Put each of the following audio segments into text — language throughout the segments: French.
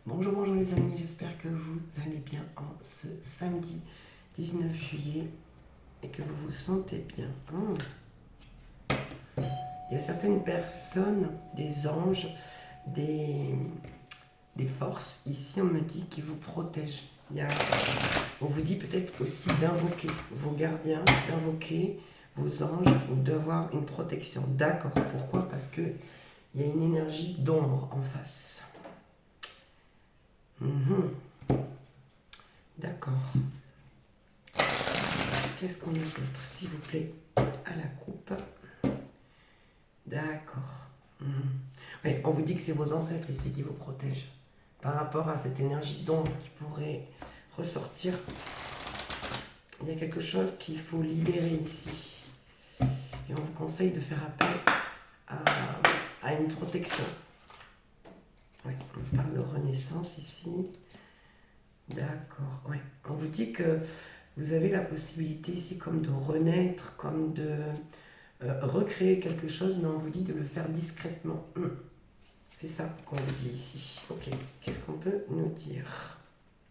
Bonjour, bonjour les amis, j'espère que vous allez bien en ce samedi 19 juillet et que vous vous sentez bien. Il y a certaines personnes, des anges, des, des forces, ici on me dit, qui vous protègent. On vous dit peut-être aussi d'invoquer vos gardiens, d'invoquer vos anges ou d'avoir une protection. D'accord, pourquoi? Parce qu'il y a une énergie d'ombre en face. D'accord. Qu'est-ce qu'on a d'autre, s'il vous plaît, à la coupe? D'accord. Oui, on vous dit que c'est vos ancêtres ici qui vous protègent. Par rapport à cette énergie d'ombre qui pourrait ressortir, il y a quelque chose qu'il faut libérer ici. Et on vous conseille de faire appel à une protection. Oui, on parle de renaissance ici. D'accord, oui. On vous dit que vous avez la possibilité ici comme de renaître, comme de recréer quelque chose, mais on vous dit de le faire discrètement. C'est ça qu'on vous dit ici. Ok, qu'est-ce qu'on peut nous dire?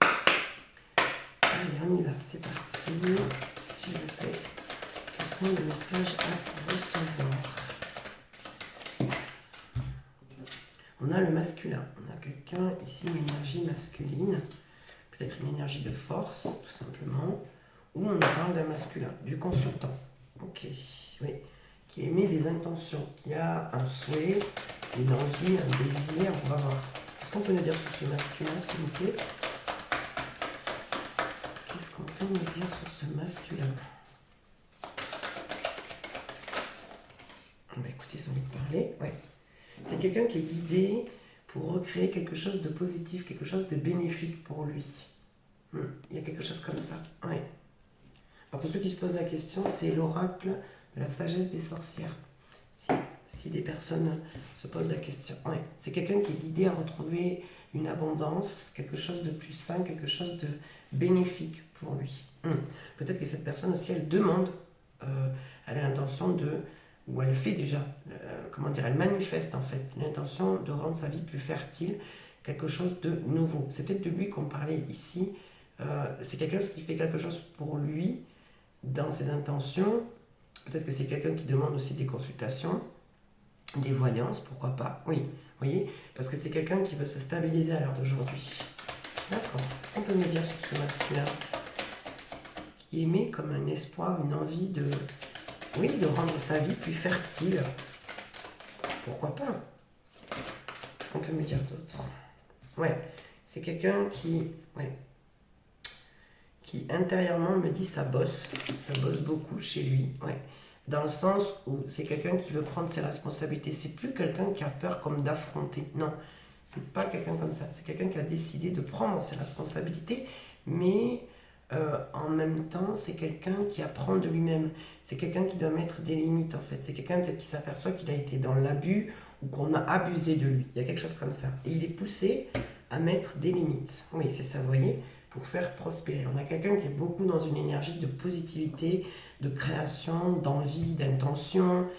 Allez, on y va, c'est parti. S'il vous plaît, je sens le message à recevoir. On a le masculin, on a quelqu'un ici, une énergie masculine, peut-être une énergie de force, tout simplement, ou on parle d'un masculin, du consultant. Ok, oui, qui émet des intentions, qui a un souhait, une envie, un désir, on va voir. Qu'est-ce qu'on peut nous dire sur ce masculin, s'il vous plaît? Qu'est-ce qu'on peut nous dire sur ce masculin? On va écouter son envie de parler. Ouais. C'est quelqu'un qui est guidé pour recréer quelque chose de positif, quelque chose de bénéfique pour lui. Il y a quelque chose comme ça. Ouais. Alors pour ceux qui se posent la question, c'est l'oracle de la sagesse des sorcières. Si des personnes se posent la question. Ouais. C'est quelqu'un qui est guidé à retrouver une abondance, quelque chose de plus sain, quelque chose de bénéfique pour lui. Peut-être que cette personne aussi, elle demande, elle a l'intention de, ou elle fait déjà, comment dire, elle manifeste en fait l'intention de rendre sa vie plus fertile, quelque chose de nouveau. C'est peut-être de lui qu'on parlait ici. C'est quelque chose qui fait quelque chose pour lui dans ses intentions. Peut-être que c'est quelqu'un qui demande aussi des consultations, des voyances, pourquoi pas. Oui, vous voyez, parce que c'est quelqu'un qui veut se stabiliser à l'heure d'aujourd'hui. D'accord. Qu'est-ce qu'on peut me dire sur ce masculin qui émet comme un espoir, une envie de, oui, de rendre sa vie plus fertile? Pourquoi pas? Qu'est-ce qu'on peut me dire d'autre? Ouais, c'est quelqu'un qui intérieurement me dit ça bosse beaucoup chez lui, ouais. Dans le sens où c'est quelqu'un qui veut prendre ses responsabilités. C'est plus quelqu'un qui a peur comme d'affronter. Non, c'est pas quelqu'un comme ça. C'est quelqu'un qui a décidé de prendre ses responsabilités, mais en même temps, c'est quelqu'un qui apprend de lui-même. C'est quelqu'un qui doit mettre des limites en fait. C'est quelqu'un peut-être qui s'aperçoit qu'il a été dans l'abus ou qu'on a abusé de lui. Il y a quelque chose comme ça. Et il est poussé à mettre des limites. Oui, c'est ça, vous voyez, pour faire prospérer. On a quelqu'un qui est beaucoup dans une énergie de positivité, de création, d'envie, d'intention.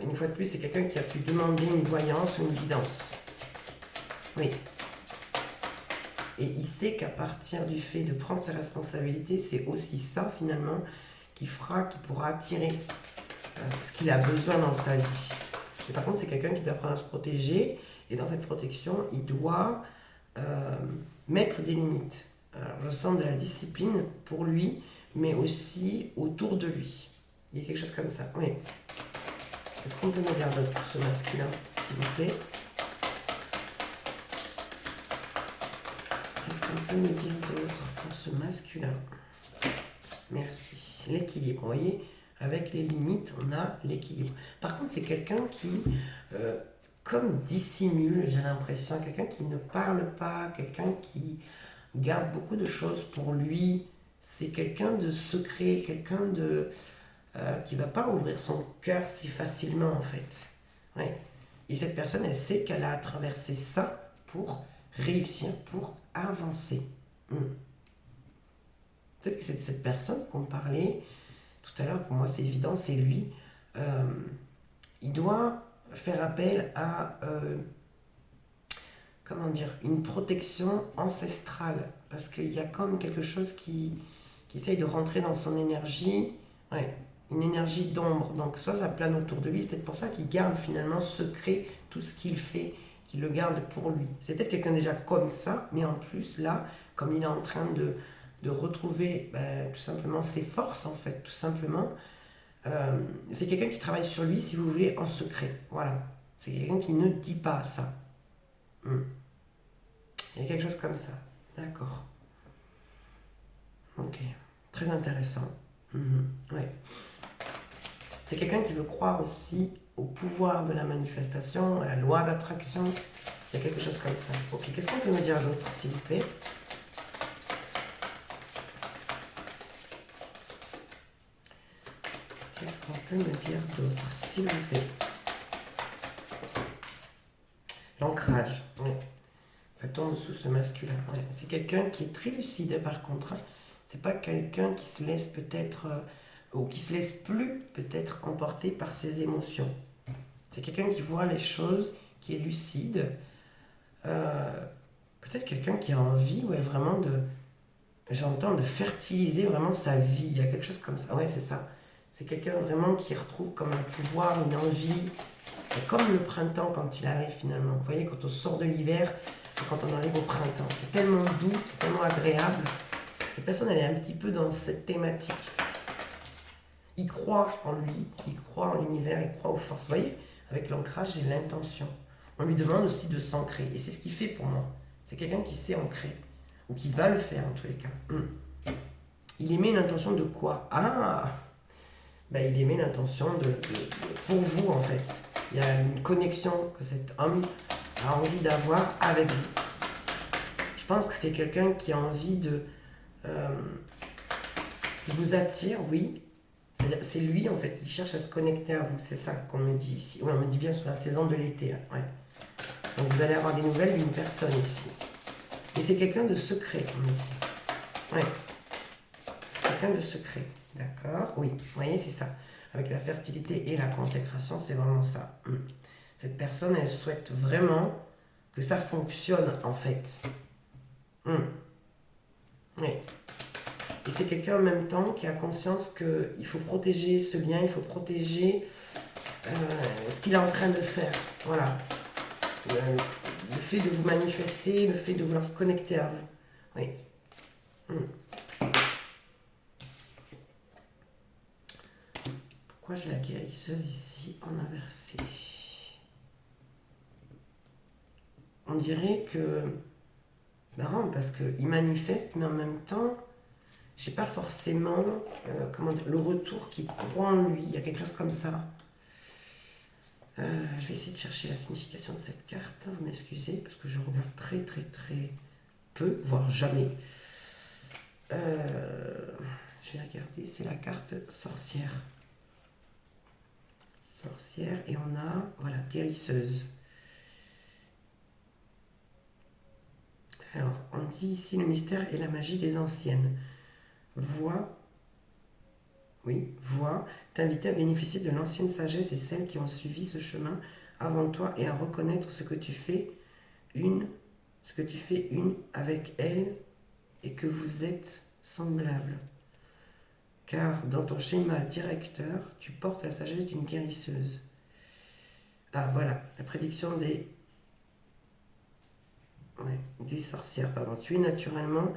Une fois de plus, c'est quelqu'un qui a pu demander une voyance ou une guidance. Oui. Et il sait qu'à partir du fait de prendre ses responsabilités, c'est aussi ça finalement qui pourra attirer ce qu'il a besoin dans sa vie. Et par contre, c'est quelqu'un qui doit apprendre à se protéger. Et dans cette protection, il doit mettre des limites. Alors, je sens de la discipline pour lui, mais aussi autour de lui. Il y a quelque chose comme ça. Oui. Est-ce qu'on peut me dire d'autre pour ce masculin, s'il vous plaît? Qu'est-ce qu'on peut me dire d'autre pour ce masculin? Merci. L'équilibre, vous voyez, avec les limites, on a l'équilibre. Par contre, c'est quelqu'un qui, comme dissimule, j'ai l'impression, quelqu'un qui ne parle pas, quelqu'un qui garde beaucoup de choses pour lui. C'est quelqu'un de secret, quelqu'un de qui ne va pas ouvrir son cœur si facilement en fait. Ouais. Et cette personne, elle sait qu'elle a traversé ça pour réussir, pour avancer. Peut-être que c'est cette personne qu'on parlait tout à l'heure, pour moi c'est évident, c'est lui. Il doit faire appel à comment dire, une protection ancestrale. Parce qu'il y a comme quelque chose qui essaye de rentrer dans son énergie. Ouais, une énergie d'ombre. Donc soit ça plane autour de lui, c'est peut-être pour ça qu'il garde finalement secret tout ce qu'il fait, qu'il le garde pour lui. C'est peut-être quelqu'un déjà comme ça, mais en plus là, comme il est en train de retrouver tout simplement ses forces en fait, tout simplement, c'est quelqu'un qui travaille sur lui, si vous voulez, en secret. Voilà. C'est quelqu'un qui ne dit pas ça. Il y a quelque chose comme ça. D'accord. Ok. Très intéressant. Ouais. C'est quelqu'un qui veut croire aussi au pouvoir de la manifestation, à la loi d'attraction. Il y a quelque chose comme ça. Ok. Qu'est-ce qu'on peut me dire d'autre, s'il vous plaît? Qu'est-ce qu'on peut me dire d'autre, s'il vous plaît? L'ancrage. Ouais. Ça tombe sous ce masculin. Ouais. C'est quelqu'un qui est très lucide, par contre. C'est pas quelqu'un qui se laisse peut-être, ou qui se laisse plus peut-être emporter par ses émotions. C'est quelqu'un qui voit les choses, qui est lucide. Peut-être quelqu'un qui a envie, ouais, vraiment j'entends, de fertiliser vraiment sa vie. Il y a quelque chose comme ça. Ouais, c'est ça. C'est quelqu'un vraiment qui retrouve comme un pouvoir, une envie. C'est comme le printemps quand il arrive finalement. Vous voyez, quand on sort de l'hiver, quand on arrive au printemps. C'est tellement doux, c'est tellement agréable. Cette personne, elle est un petit peu dans cette thématique. Il croit en lui, il croit en l'univers, il croit aux forces. Vous voyez, avec l'ancrage, j'ai l'intention. On lui demande aussi de s'ancrer. Et c'est ce qu'il fait pour moi. C'est quelqu'un qui sait ancrer. Ou qui va le faire en tous les cas. Il émet une intention de quoi? Ah, il émet l'intention pour vous en fait. Il y a une connexion que cet homme a envie d'avoir avec vous. Je pense que c'est quelqu'un qui a envie qui vous attire, oui. C'est lui en fait qui cherche à se connecter à vous. C'est ça qu'on me dit ici. Oui, on me dit bien sur la saison de l'été. Hein. Ouais. Donc vous allez avoir des nouvelles d'une personne ici. Et c'est quelqu'un de secret, on me dit. Ouais. C'est quelqu'un de secret. D'accord? Oui. Vous voyez, c'est ça. Avec la fertilité et la consécration, c'est vraiment ça. Cette personne, elle souhaite vraiment que ça fonctionne, en fait. Oui. Et c'est quelqu'un en même temps qui a conscience qu'il faut protéger ce lien, il faut protéger ce qu'il est en train de faire. Voilà. Le fait de vous manifester, le fait de vouloir se connecter à vous. Oui. Pourquoi j'ai la guérisseuse ici en inversé? On dirait que... Marrant, parce qu'il manifeste, mais en même temps, j'ai pas forcément comment dire, le retour qu'il croit en lui. Il y a quelque chose comme ça. Je vais essayer de chercher la signification de cette carte. Vous m'excusez, parce que je regarde très très très peu, voire jamais. Je vais regarder, c'est la carte sorcière. Sorcière, et on a, voilà, guérisseuse. Alors, on dit ici le mystère et la magie des anciennes. Voix, oui, voix, t'inviter à bénéficier de l'ancienne sagesse et celles qui ont suivi ce chemin avant toi et à reconnaître ce que tu fais une avec elle et que vous êtes semblables. Car dans ton schéma directeur, tu portes la sagesse d'une guérisseuse. Ah, voilà, la prédiction des sorcières, pardon. Tu es naturellement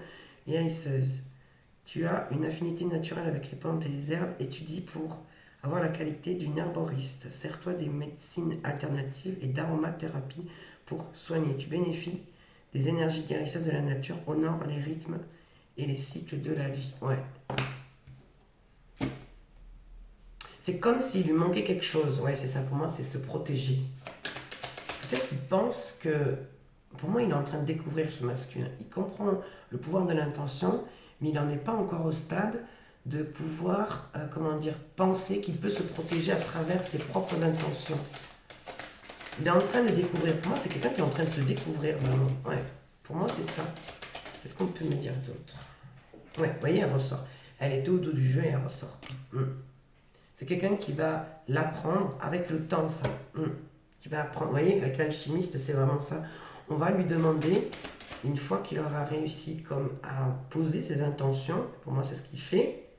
guérisseuse. Tu as une affinité naturelle avec les plantes et les herbes, étudie pour avoir la qualité d'une herboriste. Sers-toi des médecines alternatives et d'aromathérapie pour soigner. Tu bénéficies des énergies guérisseuses de la nature, honore les rythmes et les cycles de la vie. Ouais. C'est comme s'il lui manquait quelque chose. Ouais, c'est ça, pour moi, c'est se protéger. Peut-être qu'il pense que... Pour moi, il est en train de découvrir ce masculin. Il comprend le pouvoir de l'intention, mais il n'en est pas encore au stade de pouvoir, penser qu'il peut se protéger à travers ses propres intentions. Il est en train de découvrir. Pour moi, c'est quelqu'un qui est en train de se découvrir, vraiment. Ouais, pour moi, c'est ça. Qu'est-ce qu'on peut me dire d'autre? Ouais, vous voyez, elle ressort. Elle était au dos du jeu et elle ressort. C'est quelqu'un qui va l'apprendre avec le temps, ça. Qui va apprendre. Vous voyez, avec l'alchimiste, c'est vraiment ça. on va lui demander, une fois qu'il aura réussi comme à poser ses intentions, pour moi c'est ce qu'il fait,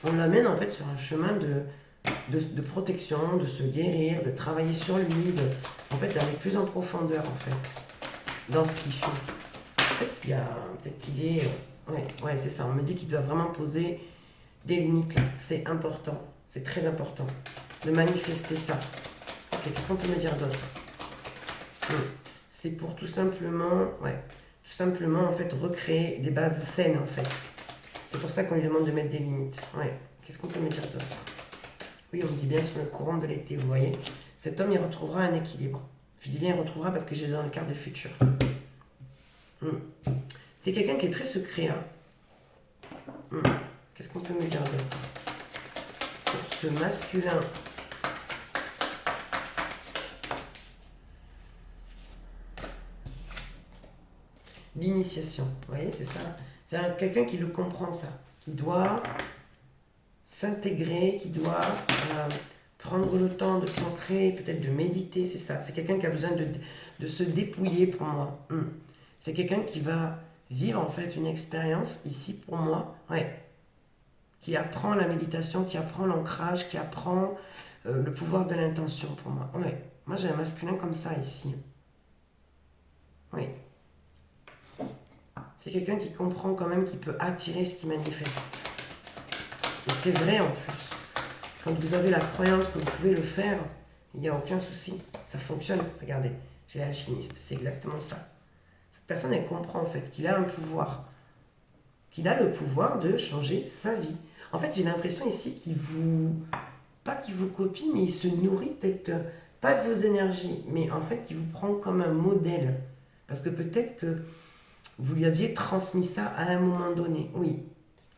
on l'amène en fait sur un chemin de protection, de se guérir, de travailler sur lui, en fait d'aller plus en profondeur en fait, dans ce qu'il fait. Peut-être qu'il est... ouais, c'est ça, on me dit qu'il doit vraiment poser des limites là, c'est important, c'est très important, de manifester ça. Ok, qu'est-ce qu'on peut me dire d'autre? C'est pour tout simplement en fait recréer des bases saines en fait. C'est pour ça qu'on lui demande de mettre des limites. Ouais. Qu'est-ce qu'on peut me dire d'autre? Oui, on me dit bien sur le courant de l'été, vous voyez. Cet homme, il retrouvera un équilibre. Je dis bien il retrouvera parce que j'ai dans le quart de futur. C'est quelqu'un qui est très secret. Hein. Qu'est-ce qu'on peut me dire d'autre? Pour ce masculin. L'initiation, vous voyez, c'est ça. C'est quelqu'un qui le comprend, ça. Qui doit s'intégrer, qui doit prendre le temps de s'ancrer, peut-être de méditer, c'est ça. C'est quelqu'un qui a besoin de se dépouiller pour moi. C'est quelqu'un qui va vivre en fait une expérience ici pour moi, qui apprend la méditation, qui apprend l'ancrage, qui apprend le pouvoir de l'intention pour moi. Moi j'ai un masculin comme ça ici. Oui. C'est quelqu'un qui comprend quand même, qui peut attirer ce qui manifeste. Et c'est vrai en plus. Quand vous avez la croyance que vous pouvez le faire, il n'y a aucun souci. Ça fonctionne. Regardez, j'ai l'alchimiste. C'est exactement ça. Cette personne, elle comprend en fait qu'il a un pouvoir. Qu'il a le pouvoir de changer sa vie. En fait, j'ai l'impression ici qu'il vous... Pas qu'il vous copie, mais il se nourrit peut-être... Pas de vos énergies, mais en fait, il vous prend comme un modèle. Parce que peut-être que vous lui aviez transmis ça à un moment donné. Oui.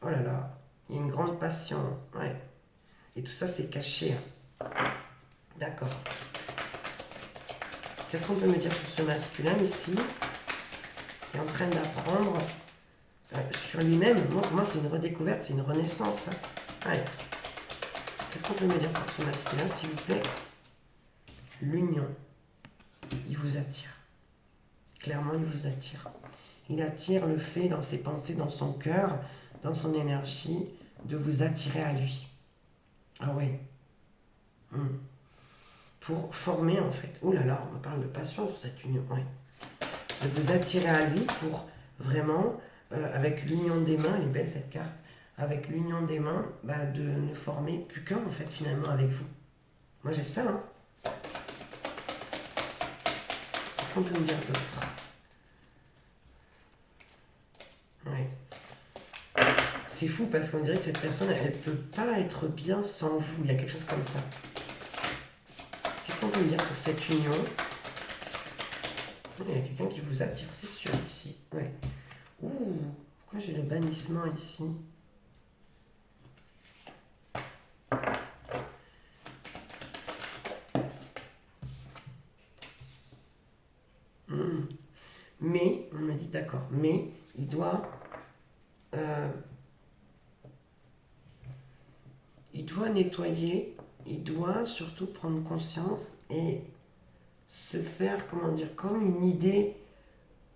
Oh là là. Il y a une grande passion. Ouais. Et tout ça, c'est caché. D'accord. Qu'est-ce qu'on peut me dire sur ce masculin ici, qui est en train d'apprendre sur lui-même? Pour moi, c'est une redécouverte, c'est une renaissance. Ouais. Qu'est-ce qu'on peut me dire sur ce masculin, s'il vous plaît? L'union. Il vous attire. Clairement, il vous attire. Il attire le fait dans ses pensées, dans son cœur, dans son énergie, de vous attirer à lui. Ah oui. Pour former en fait. Oh là là, on me parle de passion sur cette union. Oui. De vous attirer à lui pour vraiment, avec l'union des mains, elle est belle cette carte, avec l'union des mains, de ne former plus qu'un en fait finalement avec vous. Moi j'ai ça. Qu'est-ce qu'on peut me dire d'autre? C'est fou parce qu'on dirait que cette personne, elle ne peut pas être bien sans vous. Il y a quelque chose comme ça. Qu'est-ce qu'on peut me dire sur cette union? Il y a quelqu'un qui vous attire, c'est sûr, ici. Ouh, pourquoi j'ai le bannissement ici? Mais, on me dit d'accord, mais il doit nettoyer, il doit surtout prendre conscience et se faire, comment dire, comme une idée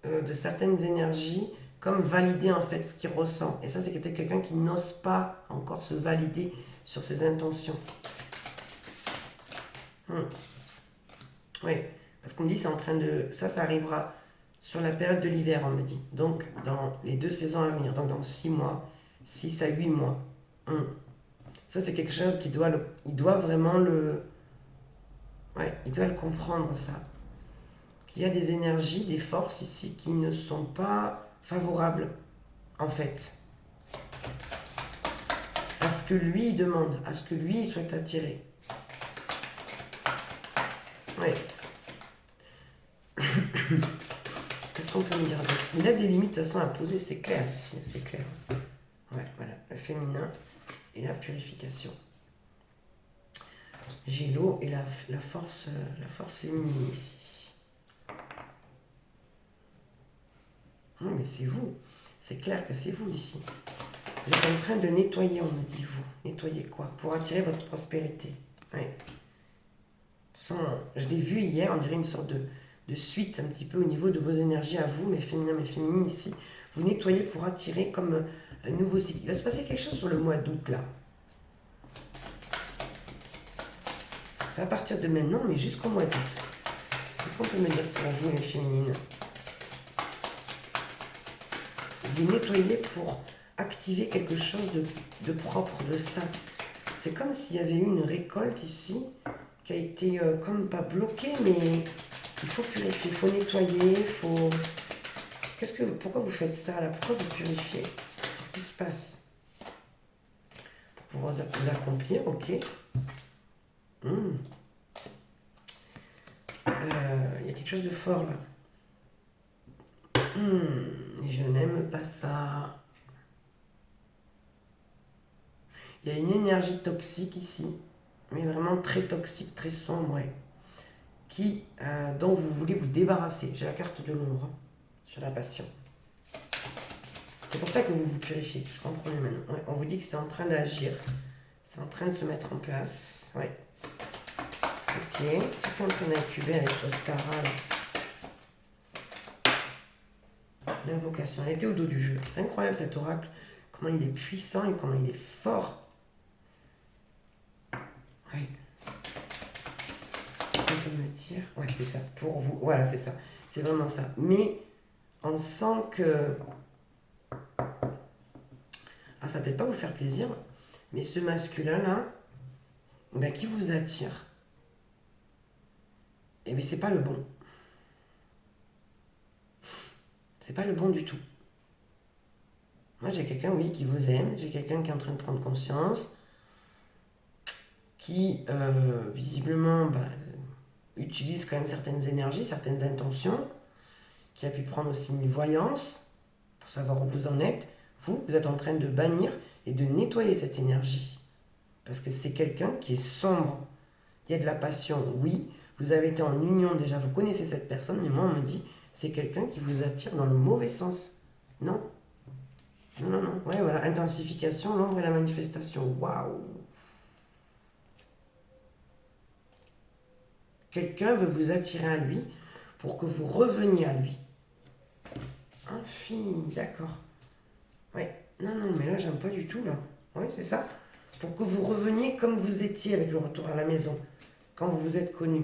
de certaines énergies, comme valider en fait ce qu'il ressent. Et ça, c'est peut-être quelqu'un qui n'ose pas encore se valider sur ses intentions. Oui, parce qu'on me dit c'est en train de... Ça arrivera sur la période de l'hiver, on me dit. Donc, dans les 2 saisons à venir, donc dans 6 mois, 6 à 8 mois. Ça, c'est quelque chose qui doit il doit vraiment le... il doit le comprendre, ça. Qu'il y a des énergies, des forces ici qui ne sont pas favorables, en fait. À ce que lui il demande, à ce que lui il souhaite attirer. Qu'est-ce qu'on peut me dire d'autre? Il a des limites de toute façon à poser, c'est clair ici, c'est clair. Voilà, le féminin et la purification. J'ai l'eau et la force féminine ici. Non, mais c'est vous. C'est clair que c'est vous ici. Vous êtes en train de nettoyer, on me dit vous. Nettoyer quoi? Pour attirer votre prospérité. De toute façon, je l'ai vu hier, on dirait une sorte de suite un petit peu au niveau de vos énergies à vous, mes féminins, mes féminines ici. Vous nettoyez pour attirer comme un nouveau cycle. Il va se passer quelque chose sur le mois d'août là. C'est à partir de maintenant, mais jusqu'au mois d'août. Qu'est-ce qu'on peut me dire pour vous, les féminines? Vous nettoyez pour activer quelque chose de propre, de sain. C'est comme s'il y avait eu une récolte ici qui a été comme pas bloquée, mais il faut purifier, il faut nettoyer, il faut... Pourquoi vous faites ça là? Pourquoi vous purifiez? Qu'est-ce qui se passe? Pour pouvoir vous accomplir, ok. Il y a quelque chose de fort là. Je n'aime pas ça. Il y a une énergie toxique ici, mais vraiment très toxique, très sombre, ouais, dont vous voulez vous débarrasser. J'ai la carte de l'ombre sur la passion. C'est pour ça que vous vous purifiez, je comprends maintenant. Ouais, on vous dit que c'est en train d'agir, c'est en train de se mettre en place. Ouais. Ok, qu'est-ce qu'on est en train d'incuber avec Ostara là? L'invocation, elle était au dos du jeu. C'est incroyable cet oracle, comment il est puissant et comment il est fort. Oui. Qu'est-ce qu'on peut me dire? Ouais, c'est ça, pour vous. Voilà, c'est ça. C'est vraiment ça. Mais on sent que... Ah, ça ne peut pas vous faire plaisir, mais ce masculin-là, ben, qui vous attire, eh bien, c'est pas le bon. C'est pas le bon du tout. Moi, j'ai quelqu'un, oui, qui vous aime. J'ai quelqu'un qui est en train de prendre conscience, qui, visiblement, utilise quand même certaines énergies, certaines intentions, qui a pu prendre aussi une voyance pour savoir où vous en êtes. Vous êtes en train de bannir et de nettoyer cette énergie. Parce que c'est quelqu'un qui est sombre. Il y a de la passion, oui. Vous avez été en union déjà, vous connaissez cette personne, mais moi on me dit, c'est quelqu'un qui vous attire dans le mauvais sens. Non. Non, non, non. Ouais, voilà, intensification, l'ombre et la manifestation. Waouh. Quelqu'un veut vous attirer à lui pour que vous reveniez à lui. Infini, d'accord. Ouais. Non, non, mais là, j'aime pas du tout, là. Oui, c'est ça. Pour que vous reveniez comme vous étiez avec le retour à la maison, quand vous vous êtes connu.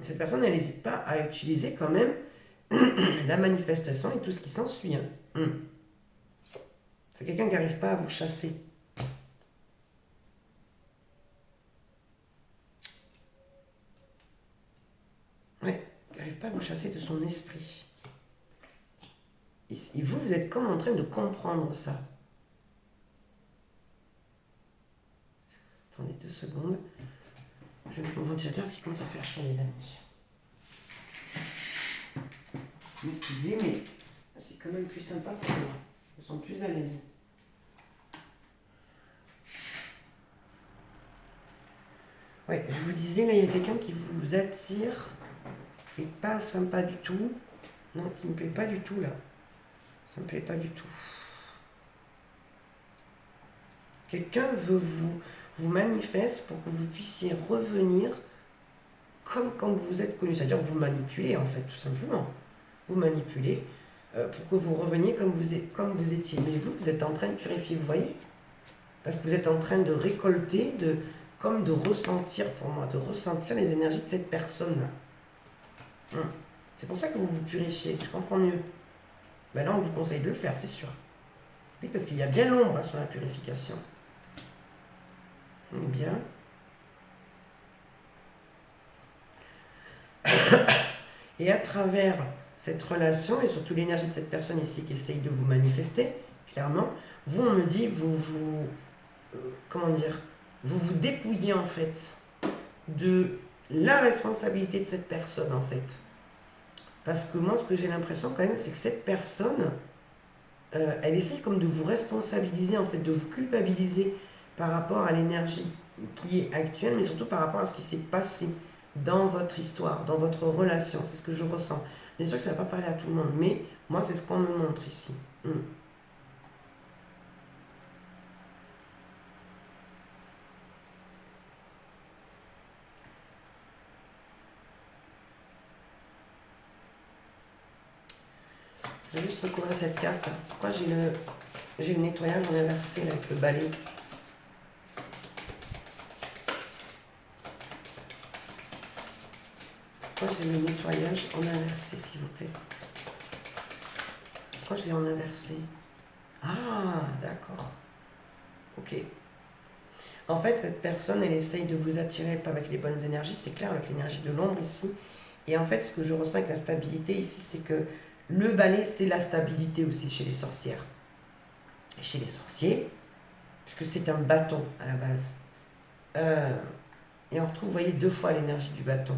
Cette personne, elle n'hésite pas à utiliser quand même la manifestation et tout ce qui s'ensuit. Hein. C'est quelqu'un qui n'arrive pas à vous chasser. Ouais, qui n'arrive pas à vous chasser de son esprit. Et vous, vous êtes comme en train de comprendre ça. Attendez 2 secondes. Je vais mettre mon ventilateur parce qu'il commence à faire chaud, les amis. Excusez, mais c'est quand même plus sympa pour moi. Je me sens plus à l'aise. Ouais, je vous disais, là, il y a quelqu'un qui vous attire, qui n'est pas sympa du tout. Non, qui ne me plaît pas du tout, là. Ça ne me plaît pas du tout. Quelqu'un veut vous manifeste pour que vous puissiez revenir comme quand vous vous êtes connu. C'est-à-dire que vous manipulez, en fait, tout simplement. Vous manipulez pour que vous reveniez comme vous étiez. Mais vous êtes en train de purifier, vous voyez? Parce que vous êtes en train de récolter, comme de ressentir, pour moi, de ressentir les énergies de cette personne-là. C'est pour ça que vous vous purifiez, je comprends mieux. Ben là, on vous conseille de le faire, c'est sûr. Oui, parce qu'il y a bien l'ombre sur la purification. Bien. Et à travers cette relation, et surtout l'énergie de cette personne ici qui essaye de vous manifester, clairement, vous, on me dit, comment dire, vous vous dépouillez en fait de la responsabilité de cette personne en fait. Parce que moi, ce que j'ai l'impression quand même, c'est que cette personne, elle essaye comme de vous responsabiliser en fait, de vous culpabiliser par rapport à l'énergie qui est actuelle, mais surtout par rapport à ce qui s'est passé dans votre histoire, dans votre relation. C'est ce que je ressens. Bien sûr que ça ne va pas parler à tout le monde, mais moi, c'est ce qu'on me montre ici. Je vais juste recouvrir cette carte. Pourquoi j'ai le nettoyage en inversé là, avec le balai? Pourquoi j'ai le nettoyage en inversé, s'il vous plaît? Pourquoi je l'ai en inversé? Ah, d'accord. Ok. En fait, cette personne, elle essaye de vous attirer pas avec les bonnes énergies, c'est clair, avec l'énergie de l'ombre ici. Et en fait, ce que je ressens avec la stabilité ici, c'est que le balai, c'est la stabilité aussi chez les sorcières. Et chez les sorciers, puisque c'est un bâton à la base. Et on retrouve, vous voyez, 2 fois l'énergie du bâton.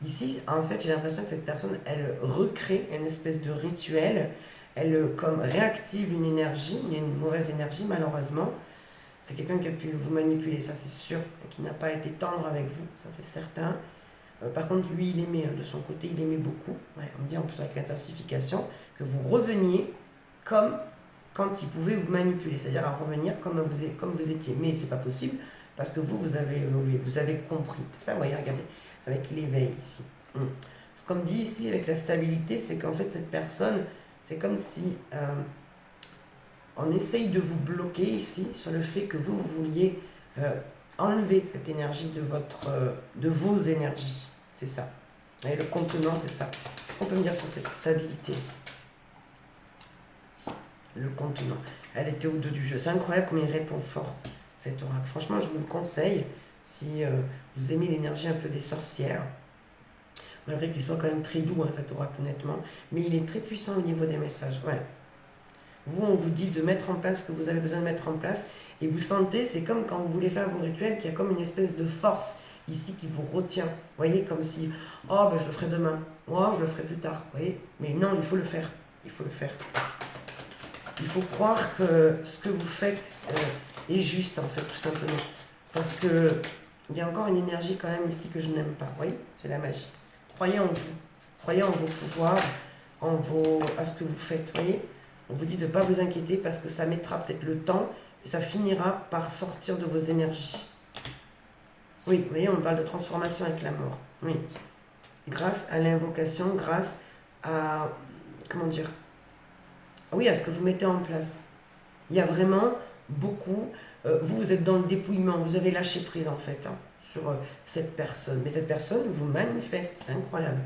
Ici, en fait, j'ai l'impression que cette personne, elle recrée une espèce de rituel. Elle, comme, réactive une énergie, une mauvaise énergie, malheureusement. C'est quelqu'un qui a pu vous manipuler, ça c'est sûr, et qui n'a pas été tendre avec vous, ça c'est certain. Par contre, lui, il aimait, de son côté, il aimait beaucoup. Ouais, on me dit en plus avec l'intensification que vous reveniez comme quand il pouvait vous manipuler, c'est-à-dire à revenir comme vous étiez. Mais c'est pas possible parce que vous avez évolué, vous avez compris. Ça, vous voyez, regardez, avec l'éveil ici. Ce qu'on me dit ici avec la stabilité, c'est qu'en fait, cette personne, c'est comme si on essaye de vous bloquer ici sur le fait que vous vouliez enlever cette énergie de vos énergies. C'est ça. Et le contenant, c'est ça. On peut me dire sur cette stabilité. Le contenant. Elle était au dos du jeu. C'est incroyable comme il répond fort, cet oracle. Franchement, je vous le conseille si vous aimez l'énergie un peu des sorcières. Malgré qu'il soit quand même très doux, cet oracle, honnêtement. Mais il est très puissant au niveau des messages. Ouais. Vous, on vous dit de mettre en place ce que vous avez besoin de mettre en place. Et vous sentez, c'est comme quand vous voulez faire vos rituels, qu'il y a comme une espèce de force ici qui vous retient. Vous voyez, comme si, oh, ben, je le ferai demain. Oh, je le ferai plus tard. Vous voyez, mais non, il faut le faire. Il faut le faire. Il faut croire que ce que vous faites est juste, en fait, tout simplement. Parce que il y a encore une énergie quand même ici que je n'aime pas. Vous voyez, c'est la magie. Croyez en vous. Croyez en vos pouvoirs, à ce que vous faites. Vous voyez, on vous dit de ne pas vous inquiéter parce que ça mettra peut-être le temps et ça finira par sortir de vos énergies. Oui, vous voyez, on parle de transformation avec la mort. Oui. Grâce à l'invocation, grâce à... Comment dire? Oui, à ce que vous mettez en place. Il y a vraiment beaucoup... vous êtes dans le dépouillement, vous avez lâché prise en fait sur cette personne. Mais cette personne vous manifeste, c'est incroyable.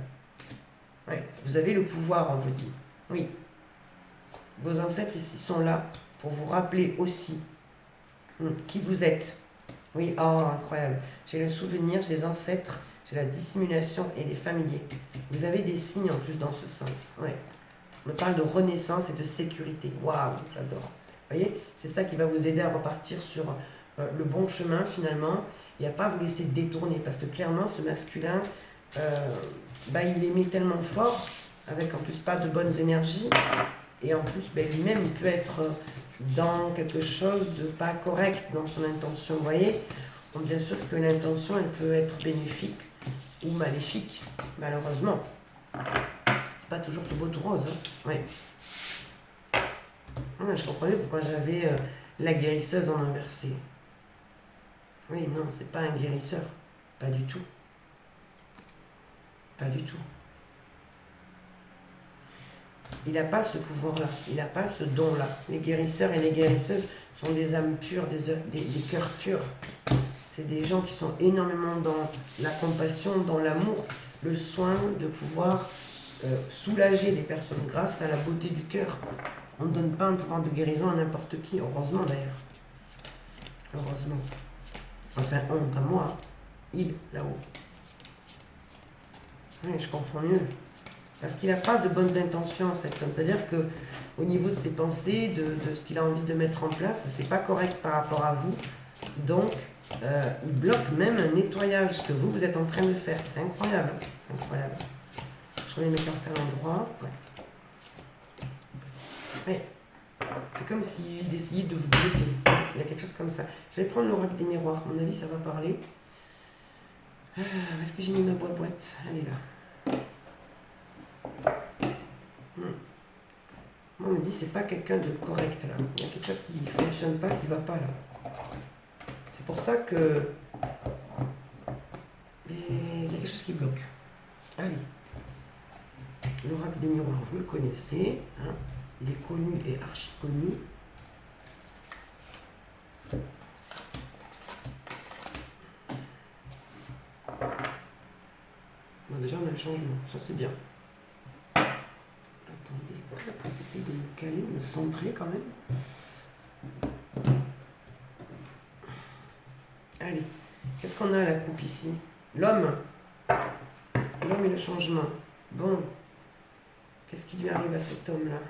Ouais, vous avez le pouvoir, on vous dit. Oui. Vos ancêtres ici sont là pour vous rappeler aussi qui vous êtes. Oui, oh, incroyable. J'ai le souvenir, j'ai les ancêtres, j'ai la dissimulation et les familiers. Vous avez des signes en plus dans ce sens. Ouais. On me parle de renaissance et de sécurité. Waouh, j'adore. Vous voyez, c'est ça qui va vous aider à repartir sur le bon chemin finalement et à pas vous laisser détourner parce que clairement ce masculin, il aimait tellement fort avec en plus pas de bonnes énergies et en plus lui-même il peut être dans quelque chose de pas correct dans son intention. Vous voyez, bon, bien sûr que l'intention elle peut être bénéfique ou maléfique malheureusement. C'est pas toujours tout beau tout rose. Ouais. Je comprenais pourquoi j'avais la guérisseuse en inversé. Oui, non, c'est pas un guérisseur. Pas du tout. Pas du tout. Il n'a pas ce pouvoir-là. Il n'a pas ce don-là. Les guérisseurs et les guérisseuses sont des âmes pures, des cœurs purs. C'est des gens qui sont énormément dans la compassion, dans l'amour, le soin de pouvoir soulager les personnes grâce à la beauté du cœur. On ne donne pas un pouvoir de guérison à n'importe qui, heureusement d'ailleurs. Heureusement. Enfin, on, pas moi. Il, là-haut. Oui, je comprends mieux. Parce qu'il n'a pas de bonnes intentions, cet homme. C'est-à-dire que au niveau de ses pensées, de ce qu'il a envie de mettre en place, c'est pas correct par rapport à vous. Donc, il bloque même un nettoyage que vous êtes en train de faire. C'est incroyable. C'est incroyable. Je remets mes cartes à l'endroit. Ouais. Ouais. C'est comme s'il essayait de vous bloquer. Il y a quelque chose comme ça. Je vais prendre l'oracle des miroirs. À mon avis, ça va parler. Est-ce que j'ai mis ma boîte? Elle est là. Moi, on me dit c'est pas quelqu'un de correct là. Il y a quelque chose qui ne fonctionne pas, qui ne va pas là. C'est pour ça que il y a quelque chose qui bloque. Allez. L'oracle des miroirs, vous le connaissez. Hein, il est connu et archi connu. Bon, déjà, on a le changement. Ça, c'est bien. Attendez, on va essayer de me caler, de me centrer quand même. Allez, qu'est-ce qu'on a à la coupe ici? L'homme. L'homme et le changement. Bon, qu'est-ce qui lui arrive à cet homme-là?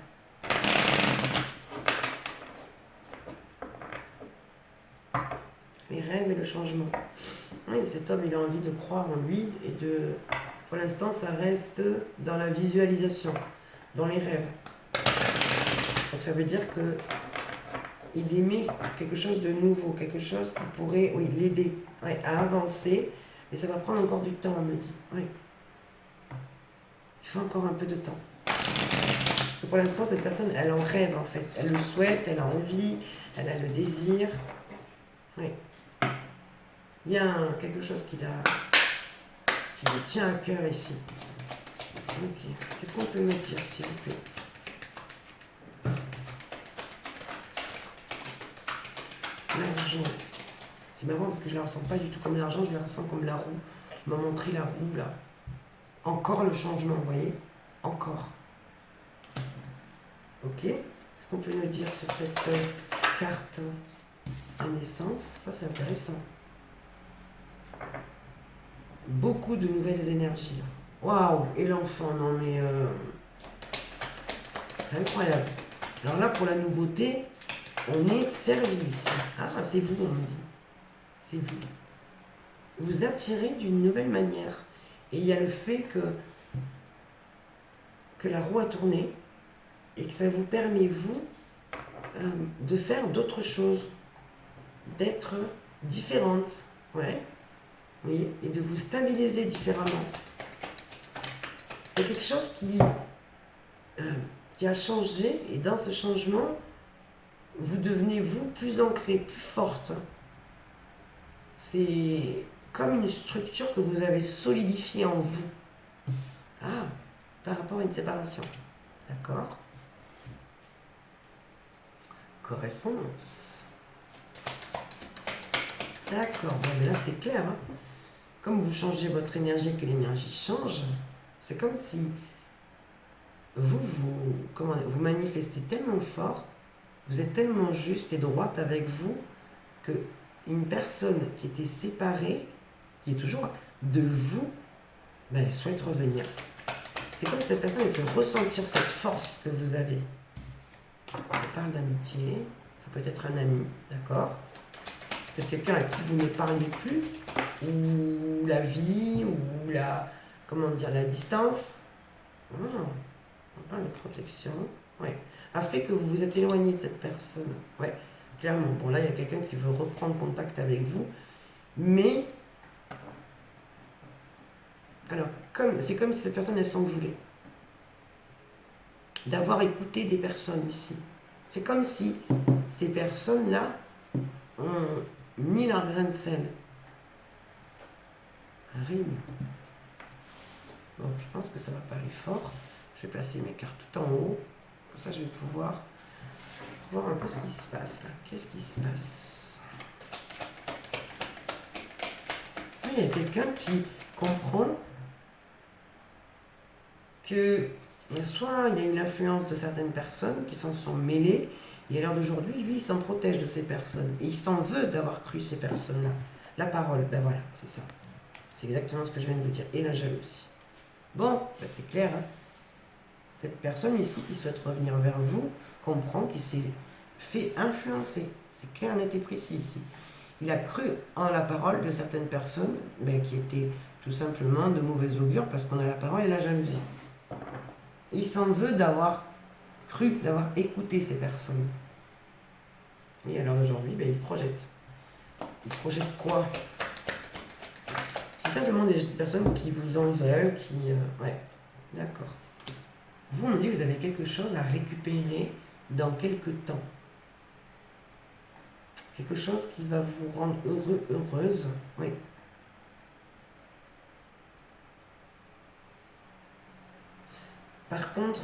Les rêves et le changement. Oui, cet homme, il a envie de croire en lui et de... Pour l'instant, ça reste dans la visualisation, dans les rêves. Donc ça veut dire que il aimait quelque chose de nouveau, quelque chose qui pourrait, oui, l'aider à avancer, mais ça va prendre encore du temps, on me dit. Oui. Il faut encore un peu de temps. Parce que pour l'instant, cette personne, elle en rêve en fait. Elle le souhaite, elle a envie, elle a le désir. Oui. Il y a quelque chose qui me tient à cœur ici. Ok. Qu'est-ce qu'on peut me dire, s'il vous plaît? L'argent. C'est marrant parce que je ne la ressens pas du tout comme l'argent, je la ressens comme la roue. Il m'a montré la roue là. Encore le changement, vous voyez? Encore. Ok. Qu'est-ce qu'on peut me dire sur cette carte à naissance? Ça, c'est intéressant. Beaucoup de nouvelles énergies là. Waouh! Et l'enfant, non mais... c'est incroyable. Alors là, pour la nouveauté, on est servi ici. Ah, c'est vous, on me dit. C'est vous. Vous attirez d'une nouvelle manière. Et il y a le fait que la roue a tourné et que ça vous permet, vous, de faire d'autres choses, d'être différente. Ouais. Oui, et de vous stabiliser différemment. Il y a quelque chose qui a changé, et dans ce changement, vous devenez, vous, plus ancré, plus forte. C'est comme une structure que vous avez solidifiée en vous. Ah, par rapport à une séparation. D'accord. Correspondance. D'accord, bon, mais là c'est clair. Hein. Comme vous changez votre énergie et que l'énergie change, c'est comme si vous manifestez tellement fort, vous êtes tellement juste et droite avec vous, que une personne qui était séparée, qui est toujours de vous, ben, elle souhaite revenir. C'est comme si cette personne elle fait ressentir cette force que vous avez. On parle d'amitié, ça peut être un ami, d'accord? Peut-être quelqu'un à qui vous ne parlez plus, ou la vie, ou la, comment dire, la distance. Ah, on parle de protection, ouais, a fait que vous vous êtes éloigné de cette personne, ouais, clairement. Bon, là, il y a quelqu'un qui veut reprendre contact avec vous, mais, alors, c'est comme si cette personne, elle s'en voulait d'avoir écouté des personnes ici. C'est comme si ces personnes-là ont mis leur grain de sel. Un rime. Bon, je pense que ça va parler fort. Je vais placer mes cartes tout en haut. Comme ça, je vais pouvoir voir un peu ce qui se passe là. Qu'est-ce qui se passe? Il y a quelqu'un qui comprend que soit il y a eu l'influence de certaines personnes qui s'en sont mêlées, et à l'heure d'aujourd'hui, lui, il s'en protège de ces personnes. Et il s'en veut d'avoir cru ces personnes-là. La parole, ben voilà, c'est ça. C'est exactement ce que je viens de vous dire. Et la jalousie. Bon, ben c'est clair. Hein. Cette personne ici qui souhaite revenir vers vous comprend qu'il s'est fait influencer. C'est clair, net et précis ici. Il a cru en la parole de certaines personnes ben, qui étaient tout simplement de mauvais augure parce qu'on a la parole et la jalousie. Il s'en veut d'avoir cru, d'avoir écouté ces personnes. Et alors aujourd'hui, ben, il projette. Il projette quoi? C'est simplement des personnes qui vous en veulent, qui... ouais, d'accord. Vous, on me dit que vous avez quelque chose à récupérer dans quelques temps. Quelque chose qui va vous rendre heureux, heureuse. Oui. Par contre,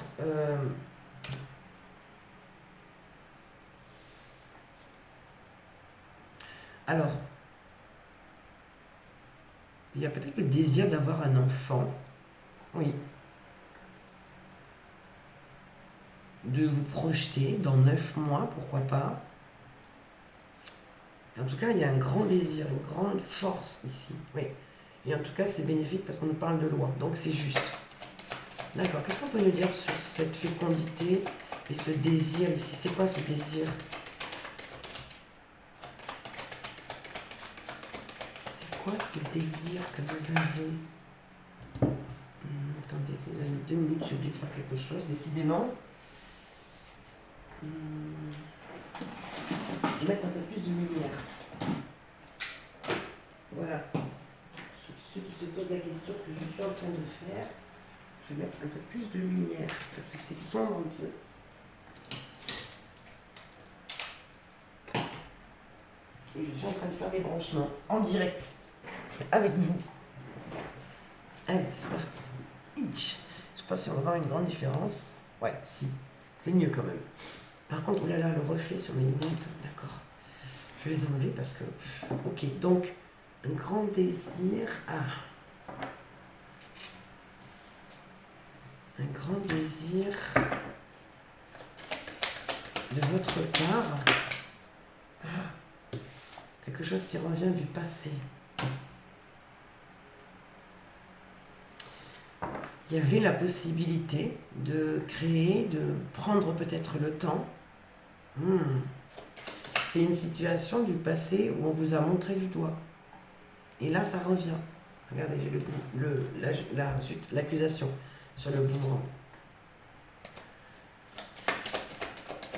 alors, il y a peut-être le désir d'avoir un enfant. Oui. De vous projeter dans 9 mois, pourquoi pas. En tout cas, il y a un grand désir, une grande force ici. Oui. Et en tout cas, c'est bénéfique parce qu'on nous parle de loi. Donc, c'est juste. D'accord. Qu'est-ce qu'on peut nous dire sur cette fécondité et ce désir ici? C'est quoi ce désir? C'est quoi ce désir que vous avez? Attendez, les amis, 2 minutes, j'ai oublié de faire quelque chose, décidément. Je vais mettre un peu plus de lumière. Voilà. Ceux qui se posent la question, ce que je suis en train de faire, je vais mettre un peu plus de lumière parce que c'est sombre un peu. Et je suis en train de faire mes branchements en direct avec vous. Allez, c'est parti. Itch. Je sais pas si on va voir une grande différence. Ouais, si. C'est mieux quand même. Par contre, oh là là, le reflet sur mes lunettes, d'accord. Je vais les enlever parce que... Ok, donc, un grand désir... Ah. Un grand désir de votre part. Ah. Quelque chose qui revient du passé. Il y avait la possibilité de créer, de prendre peut-être le temps. C'est une situation du passé où on vous a montré du doigt. Et là, ça revient. Regardez, j'ai l'accusation sur le boomerang.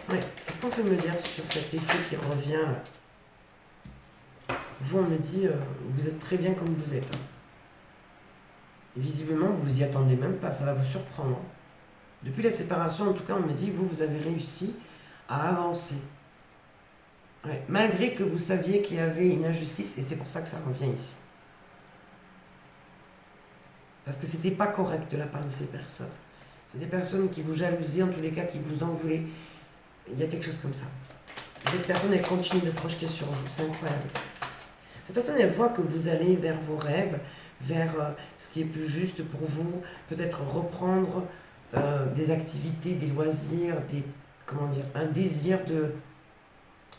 Ouais. Qu'est-ce qu'on peut me dire sur cet effet qui revient là? Vous, on me dit, vous êtes très bien comme vous êtes. Visiblement, vous vous y attendez même pas, ça va vous surprendre. Depuis la séparation, en tout cas, on me dit, vous avez réussi à avancer. Ouais. Malgré que vous saviez qu'il y avait une injustice, et c'est pour ça que ça revient ici. Parce que c'était pas correct de la part de ces personnes. C'est des personnes qui vous jalousaient, en tous les cas, qui vous en voulaient. Il y a quelque chose comme ça. Cette personne, elle continue de projeter sur vous, c'est incroyable. Cette personne, elle voit que vous allez vers vos rêves, vers ce qui est plus juste pour vous, peut-être reprendre des activités, des loisirs, un désir de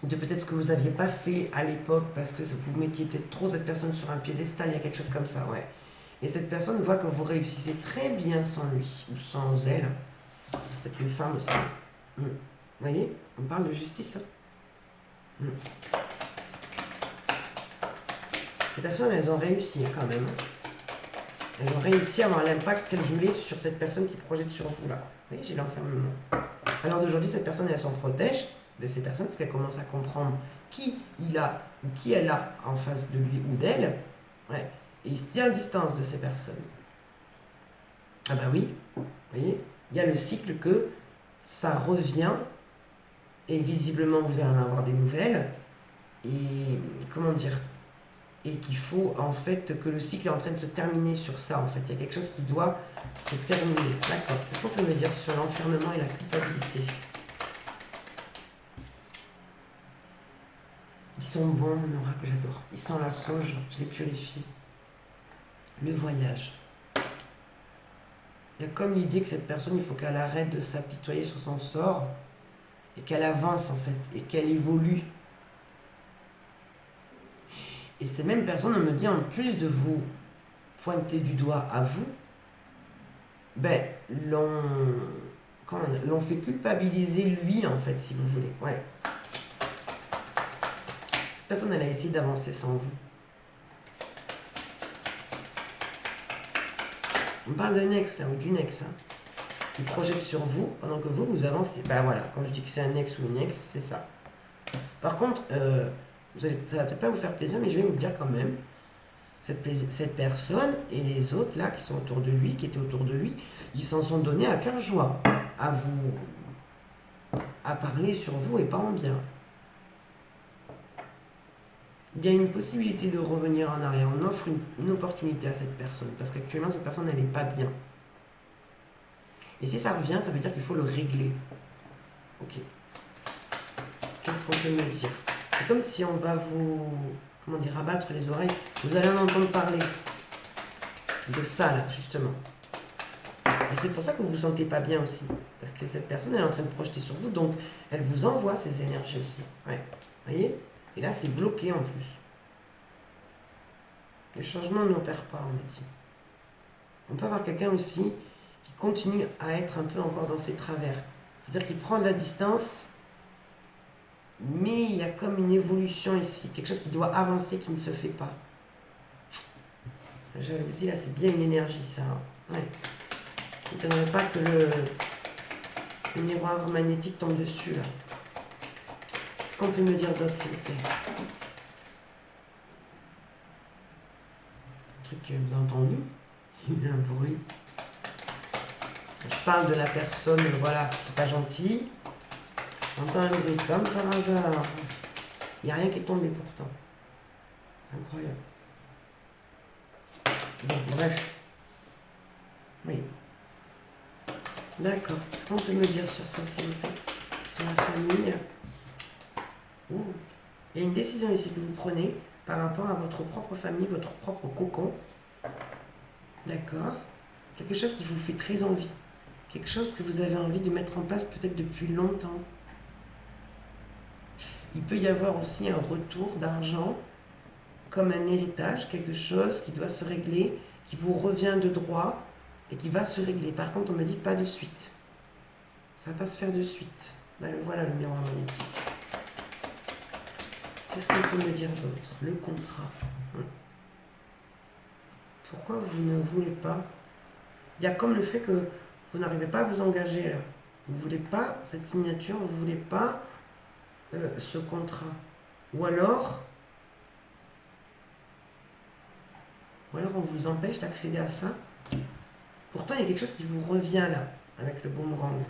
peut-être ce que vous n'aviez pas fait à l'époque parce que vous mettiez peut-être trop cette personne sur un piédestal, il y a quelque chose comme ça, ouais. Et cette personne voit que vous réussissez très bien sans lui ou sans elle. Peut-être une femme aussi. Vous voyez, on parle de justice. Ces personnes, elles ont réussi quand même. Elles ont réussi à avoir l'impact qu'elles voulaient sur cette personne qui projette sur vous là. Vous voyez, j'ai l'enfermement. Alors d'aujourd'hui, cette personne, elle s'en protège de ces personnes parce qu'elle commence à comprendre qui il a ou qui elle a en face de lui ou d'elle. Ouais. Et il se tient à distance de ces personnes. Ah bah oui, vous voyez, il y a le cycle que ça revient et visiblement vous allez en avoir des nouvelles. Et comment dire? Et qu'il faut en fait que le cycle est en train de se terminer sur ça en fait. Il y a quelque chose qui doit se terminer. D'accord. Qu'est-ce qu'on peut me dire sur l'enfermement et la culpabilité? Ils sont bons, Nora, que j'adore. Ils sentent la sauge, je les purifie. Le voyage. Il y a comme l'idée que cette personne, il faut qu'elle arrête de s'apitoyer sur son sort et qu'elle avance en fait, et qu'elle évolue. Et ces mêmes personnes, on me dit, en plus de vous pointer du doigt à vous, ben, l'on fait culpabiliser lui, en fait, si vous voulez. Ouais. Cette personne, elle a essayé d'avancer sans vous. On parle d'un ex, là, ou d'une ex, hein. Il projette sur vous pendant que vous avancez. Ben voilà, quand je dis que c'est un ex ou une ex, c'est ça. Par contre, ça va peut-être pas vous faire plaisir, mais je vais vous le dire quand même. Cette personne et les autres là qui sont autour de lui, qui étaient autour de lui, ils s'en sont donnés à cœur joie à parler sur vous et pas en bien. Il y a une possibilité de revenir en arrière. On offre une opportunité à cette personne parce qu'actuellement cette personne elle n'est pas bien. Et si ça revient, ça veut dire qu'il faut le régler. Ok. Qu'est-ce qu'on peut me dire? C'est comme si on va vous, comment dire, abattre les oreilles. Vous allez en entendre parler de ça, là, justement. Et c'est pour ça que vous ne vous sentez pas bien aussi. Parce que cette personne, elle est en train de projeter sur vous, donc elle vous envoie ces énergies aussi. Ouais. Vous voyez? Et là, c'est bloqué en plus. Le changement n'opère pas, on me dit. On peut avoir quelqu'un aussi qui continue à être un peu encore dans ses travers. C'est-à-dire qu'il prend de la distance, mais il y a comme une évolution ici, quelque chose qui doit avancer, qui ne se fait pas. La jalousie, là, c'est bien une énergie, ça. Ouais. Il ne t'aimerait pas que le miroir magnétique tombe dessus, là. Qu'est-ce qu'on peut me dire d'autre, s'il vous plaît? Un truc que vous avez entendu? Il y a un bruit. Je parle de la personne, voilà, qui n'est pas gentille. J'entends un bruit comme par hasard. Il n'y a rien qui est tombé pourtant. C'est incroyable. Bon, bref. Oui. D'accord. Qu'est-ce qu'on peut me dire sur ça, s'il vous plaît? Sur la famille. Ouh. Il y a une décision ici que vous prenez par rapport à votre propre famille, votre propre cocon. D'accord. Quelque chose qui vous fait très envie. Quelque chose que vous avez envie de mettre en place peut-être depuis longtemps. Il peut y avoir aussi un retour d'argent, comme un héritage, quelque chose qui doit se régler, qui vous revient de droit et qui va se régler. Par contre, on me dit pas de suite. Ça va pas se faire de suite. Ben, voilà le miroir magnétique. Qu'est-ce qu'on peut me dire d'autre? Le contrat. Pourquoi vous ne voulez pas? Il y a comme le fait que vous n'arrivez pas à vous engager là. Vous ne voulez pas cette signature, vous ne voulez pas ce contrat. Ou alors on vous empêche d'accéder à ça. Pourtant, il y a quelque chose qui vous revient là, avec le boomerang.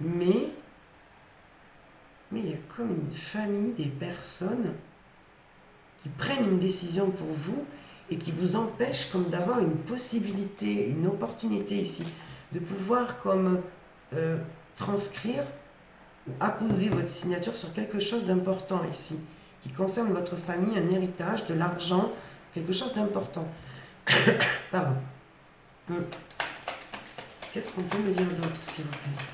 Mais il y a comme une famille, des personnes qui prennent une décision pour vous et qui vous empêchent comme d'avoir une possibilité, une opportunité ici, de pouvoir comme transcrire ou apposer votre signature sur quelque chose d'important ici, qui concerne votre famille, un héritage, de l'argent, quelque chose d'important. Pardon. Qu'est-ce qu'on peut me dire d'autre, s'il vous plaît?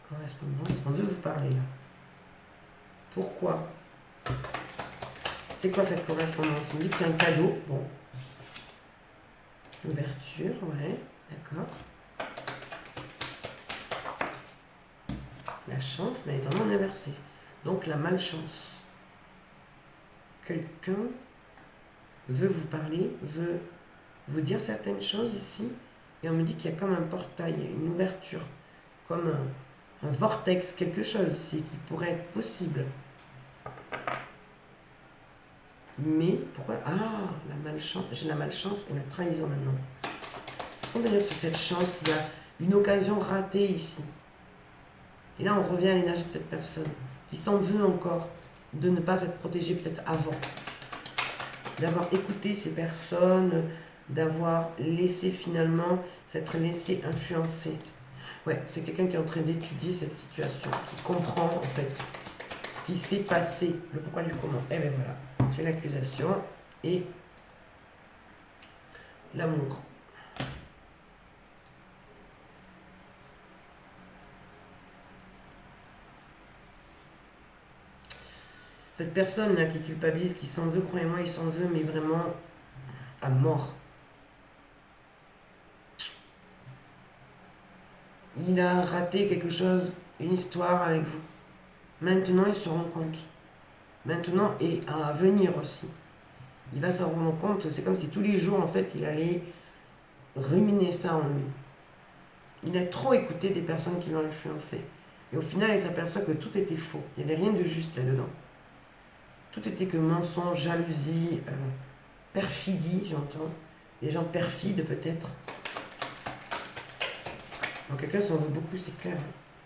Correspondance, on veut vous parler là. Pourquoi? C'est quoi cette correspondance? On me dit que c'est un cadeau. Bon. Ouverture, ouais, d'accord. La chance, mais étant non inversée. Donc la malchance. Quelqu'un veut vous parler, veut vous dire certaines choses ici, et on me dit qu'il y a comme un portail, une ouverture, comme un vortex, quelque chose ici qui pourrait être possible. Mais pourquoi? Ah, la malchance, j'ai la malchance et la trahison maintenant. Qu'est-ce qu'on veut dire sur cette chance? Il y a une occasion ratée ici. Et là, on revient à l'énergie de cette personne qui s'en veut encore de ne pas être protégée peut-être avant. D'avoir écouté ces personnes, d'avoir laissé finalement s'être laissé influencer. Ouais, c'est quelqu'un qui est en train d'étudier cette situation, qui comprend en fait ce qui s'est passé, le pourquoi du comment. Et bien voilà, j'ai l'accusation et l'amour. Cette personne là qui culpabilise, qui s'en veut, croyez-moi, il s'en veut, mais vraiment à mort. Il a raté quelque chose, une histoire avec vous. Maintenant, il se rend compte. Maintenant, et à venir aussi. Il va s'en rendre compte, c'est comme si tous les jours, en fait, il allait ruminer ça en lui. Il a trop écouté des personnes qui l'ont influencé. Et au final, il s'aperçoit que tout était faux. Il n'y avait rien de juste là-dedans. Tout était que mensonge, jalousie, perfidie, j'entends. Les gens perfides, peut-être. Donc, quelqu'un s'en veut beaucoup, c'est clair.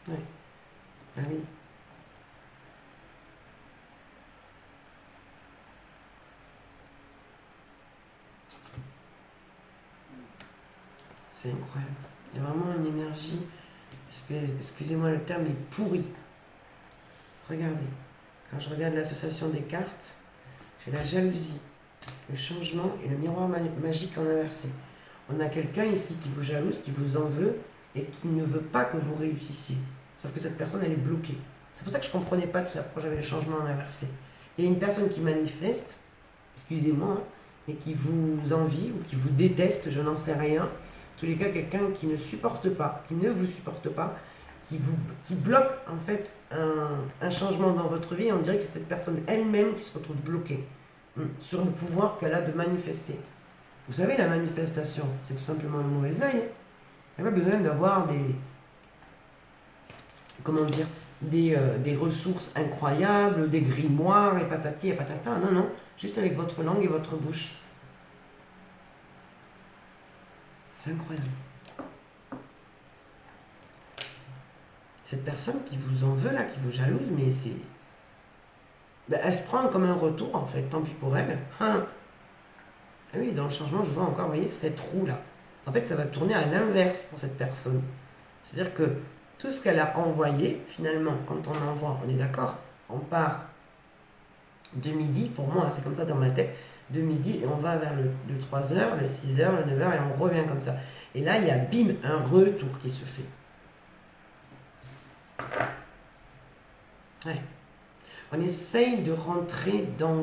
Ouais. Ah oui. C'est incroyable. Il y a vraiment une énergie, excusez-moi le terme, mais pourrie. Regardez. Quand je regarde l'association des cartes, j'ai la jalousie, le changement et le miroir magique en inversé. On a quelqu'un ici qui vous jalouse, qui vous en veut et qui ne veut pas que vous réussissiez. Sauf que cette personne, elle est bloquée. C'est pour ça que je ne comprenais pas tout ça, pourquoi j'avais le changement en inversé. Il y a une personne qui manifeste, excusez-moi, hein, mais qui vous envie ou qui vous déteste, je n'en sais rien. En tous les cas, quelqu'un qui ne supporte pas, qui ne vous supporte pas, qui bloque en fait un changement dans votre vie. On dirait que c'est cette personne elle-même qui se retrouve bloquée sur le pouvoir qu'elle a de manifester. Vous savez, la manifestation, c'est tout simplement le mauvais œil. Il n'y a pas besoin d'avoir des ressources incroyables, des grimoires et patati et patata. Non, non, juste avec votre langue et votre bouche. C'est incroyable. Cette personne qui vous en veut là, qui vous jalouse, mais c'est... Ben, elle se prend comme un retour en fait, tant pis pour elle. Hein. Ah oui, dans le changement, je vois encore, vous voyez, cette roue-là. En fait, ça va tourner à l'inverse pour cette personne. C'est-à-dire que tout ce qu'elle a envoyé, finalement, quand on envoie, on est d'accord, on part de midi, pour moi, c'est comme ça dans ma tête, de midi, et on va vers le 3h, le 6h, le 9h, et on revient comme ça. Et là, il y a, bim, un retour qui se fait. Ouais. On essaye de rentrer dans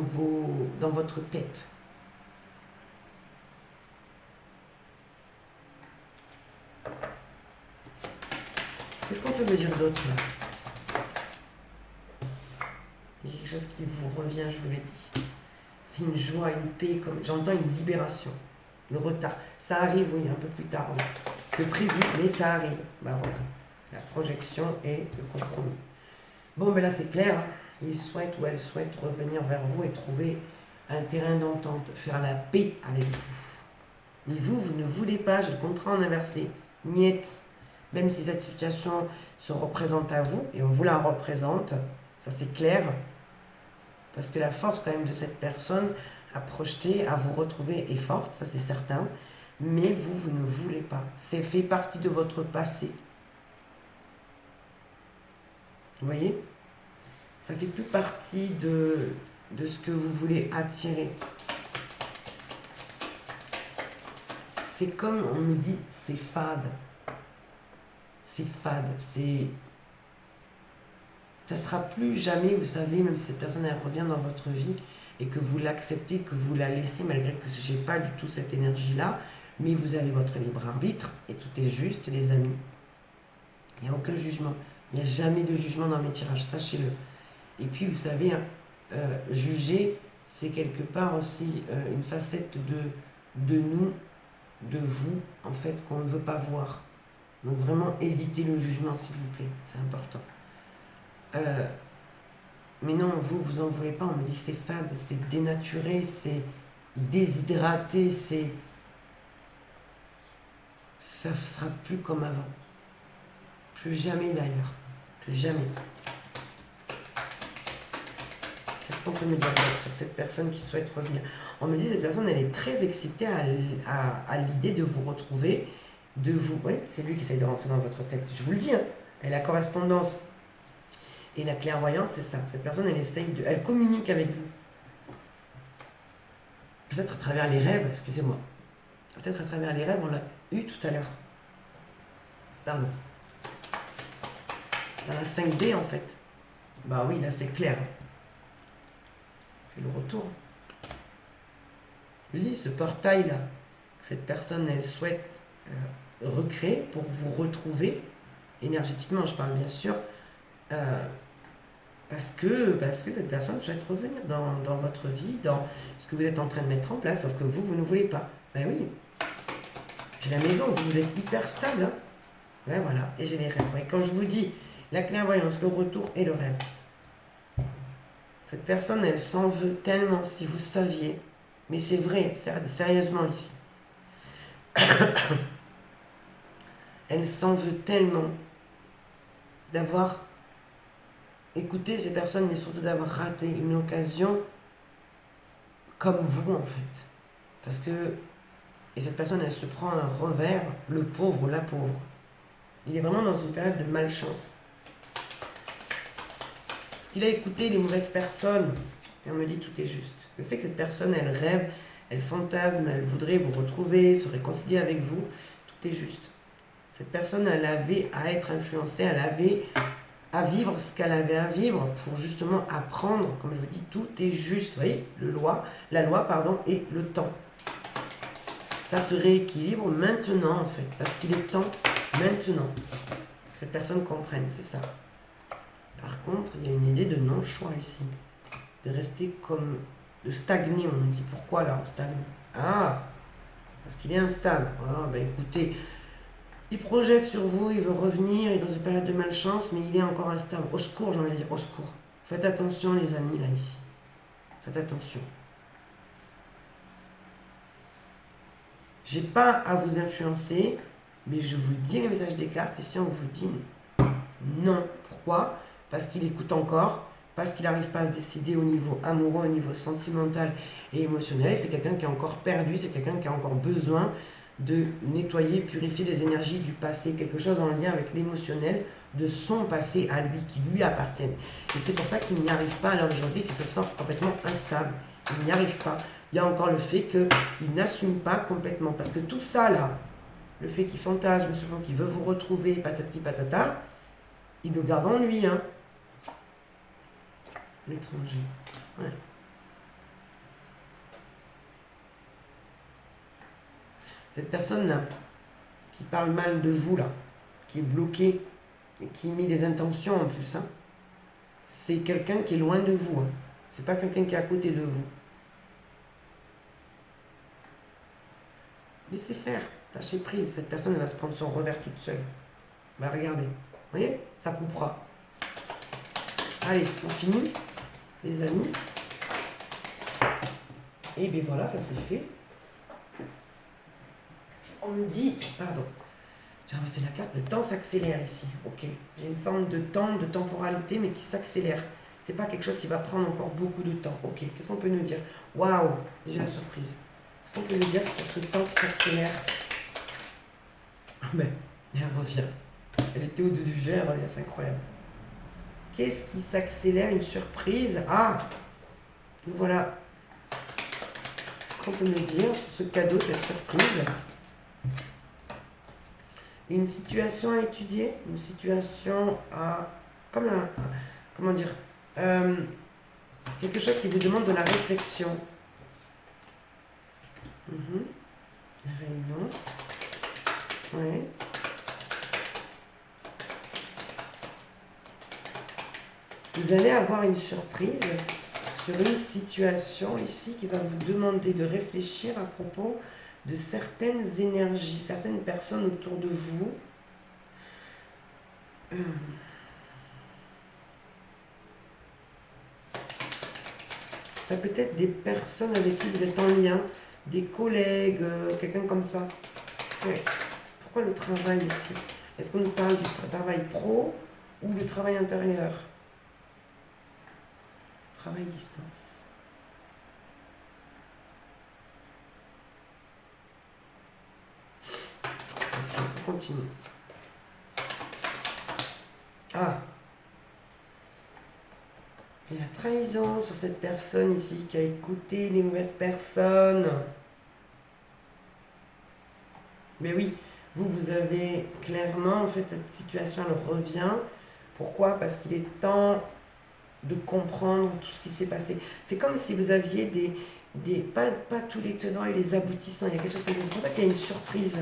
votre tête. Qu'est-ce qu'on peut me dire d'autre là? Il y a quelque chose qui vous revient, je vous l'ai dit. C'est une joie, une paix, comme j'entends une libération. Le retard. Ça arrive, oui, un peu plus tard que prévu, mais ça arrive. Bah voilà. La projection et le compromis. Bon, ben là c'est clair. Hein. Il souhaite ou elle souhaite revenir vers vous et trouver un terrain d'entente, faire la paix avec vous. Mais vous ne voulez pas, j'ai le contrat en inversé. Niet. Même si cette situation se représente à vous, et on vous la représente, ça c'est clair, parce que la force quand même de cette personne à projeter, à vous retrouver est forte, ça c'est certain, mais vous ne voulez pas. C'est fait partie de votre passé. Vous voyez? Ça fait plus partie de ce que vous voulez attirer. C'est comme on me dit, c'est fade. C'est fade, ça sera plus jamais, vous savez, même si cette personne elle revient dans votre vie et que vous l'acceptez, que vous la laissez, malgré que j'ai pas du tout cette énergie-là, mais vous avez votre libre arbitre et tout est juste, les amis. Il n'y a aucun jugement. Il n'y a jamais de jugement dans mes tirages, sachez-le. Et puis, vous savez, hein, juger, c'est quelque part aussi une facette de nous, de vous, en fait, qu'on ne veut pas voir. Donc vraiment, évitez le jugement, s'il vous plaît. C'est important. Mais non, vous en voulez pas. On me dit c'est fade, c'est dénaturé, c'est déshydraté, ça ne sera plus comme avant. Plus jamais d'ailleurs. Plus jamais. Qu'est-ce qu'on peut me dire sur cette personne qui souhaite revenir? On me dit cette personne, elle est très excitée à l'idée de vous retrouver, de vous... Oui, c'est lui qui essaye de rentrer dans votre tête. Je vous le dis, hein. Et la correspondance et la clairvoyance, c'est ça. Cette personne, elle communique avec vous. Peut-être à travers les rêves, excusez-moi. Peut-être à travers les rêves, on l'a eu tout à l'heure. Pardon. Dans la 5D, en fait. Bah oui, là, c'est clair. Je fais le retour. Je dis, ce portail-là, cette personne, elle souhaite recréer pour vous retrouver, énergétiquement, je parle bien sûr, parce que cette personne souhaite revenir dans votre vie, dans ce que vous êtes en train de mettre en place, sauf que vous ne voulez pas. Ben oui, j'ai la maison, vous êtes hyper stable. Hein. Ben voilà, et j'ai les rêves. Et quand je vous dis la clairvoyance, le retour et le rêve, cette personne, elle s'en veut tellement, si vous saviez, mais c'est vrai, sérieusement ici, elle s'en veut tellement d'avoir écouté ces personnes, mais surtout d'avoir raté une occasion comme vous, en fait. Parce que Et cette personne, elle se prend un revers, le pauvre ou la pauvre. Il est vraiment dans une période de malchance. Parce qu'il a écouté les mauvaises personnes. Et on me dit tout est juste. Le fait que cette personne, elle rêve, elle fantasme, elle voudrait vous retrouver, se réconcilier avec vous, tout est juste. Cette personne, elle avait à être influencée, elle avait à vivre ce qu'elle avait à vivre pour justement apprendre. Comme je vous dis, tout est juste. Vous voyez, la loi, et le temps. Ça se rééquilibre maintenant en fait, parce qu'il est temps maintenant que cette personne comprenne, c'est ça. Par contre, il y a une idée de non-choix ici, de rester comme, de stagner, on me dit. Pourquoi là on stagne? Ah, parce qu'il est instable. Ah, ben écoutez, il projette sur vous, il veut revenir, il est dans une période de malchance, mais il est encore instable. Au secours, j'ai envie de dire, au secours. Faites attention les amis, là, ici. Faites attention. J'ai pas à vous influencer, mais je vous dis les messages des cartes, ici on vous dit non. Pourquoi? Parce qu'il écoute encore, parce qu'il n'arrive pas à se décider au niveau amoureux, au niveau sentimental et émotionnel. C'est quelqu'un qui est encore perdu, c'est quelqu'un qui a encore besoin de nettoyer, purifier les énergies du passé, quelque chose en lien avec l'émotionnel de son passé à lui, qui lui appartient. Et c'est pour ça qu'il n'y arrive pas à l'heure d'aujourd'hui, qu'il se sent complètement instable. Il n'y arrive pas. Il y a encore le fait qu'il n'assume pas complètement. Parce que tout ça là, le fait qu'il fantasme souvent, qu'il veut vous retrouver, patati patata, il le garde en lui, hein. L'étranger. Ouais. Cette personne-là, qui parle mal de vous, là, qui est bloquée, et qui met des intentions en plus, hein, c'est quelqu'un qui est loin de vous. Hein. C'est pas quelqu'un qui est à côté de vous. Laissez faire, lâchez prise. Cette personne elle va se prendre son revers toute seule. Bah regardez, vous voyez, ça coupera. Allez, on finit, les amis. Et bien voilà, ça c'est fait. On me dit, pardon, j'ai ramassé la carte, le temps s'accélère ici. Ok, j'ai une forme de temps, de temporalité, mais qui s'accélère. C'est pas quelque chose qui va prendre encore beaucoup de temps. Ok, qu'est-ce qu'on peut nous dire? Waouh, j'ai la surprise. Qu'est-ce qu'on peut nous dire sur ce temps qui s'accélère? Ah ben, elle revient. Elle était au-dessus du jeu, elle revient, c'est incroyable. Qu'est-ce qui s'accélère? Une surprise? Ah, nous voilà. Qu'est-ce qu'on peut nous dire sur ce cadeau, cette surprise? Une situation à étudier, une situation à... Comme un... Comment dire quelque chose qui vous demande de la réflexion. La réunion. Oui. Vous allez avoir une surprise sur une situation ici qui va vous demander de réfléchir à propos de certaines énergies, certaines personnes autour de vous. Ça peut être des personnes avec qui vous êtes en lien, des collègues, quelqu'un comme ça. Ouais. Pourquoi le travail ici? Est-ce qu'on nous parle du travail pro ou du travail intérieur? Travail distance. On continue. Ah. Et la trahison sur cette personne ici qui a écouté les mauvaises personnes. Mais oui, vous avez clairement, en fait, cette situation, elle revient. Pourquoi? Parce qu'il est temps de comprendre tout ce qui s'est passé. C'est comme si vous aviez pas tous les tenants et les aboutissants. Il y a quelque chose comme ça. C'est pour ça qu'il y a une surprise.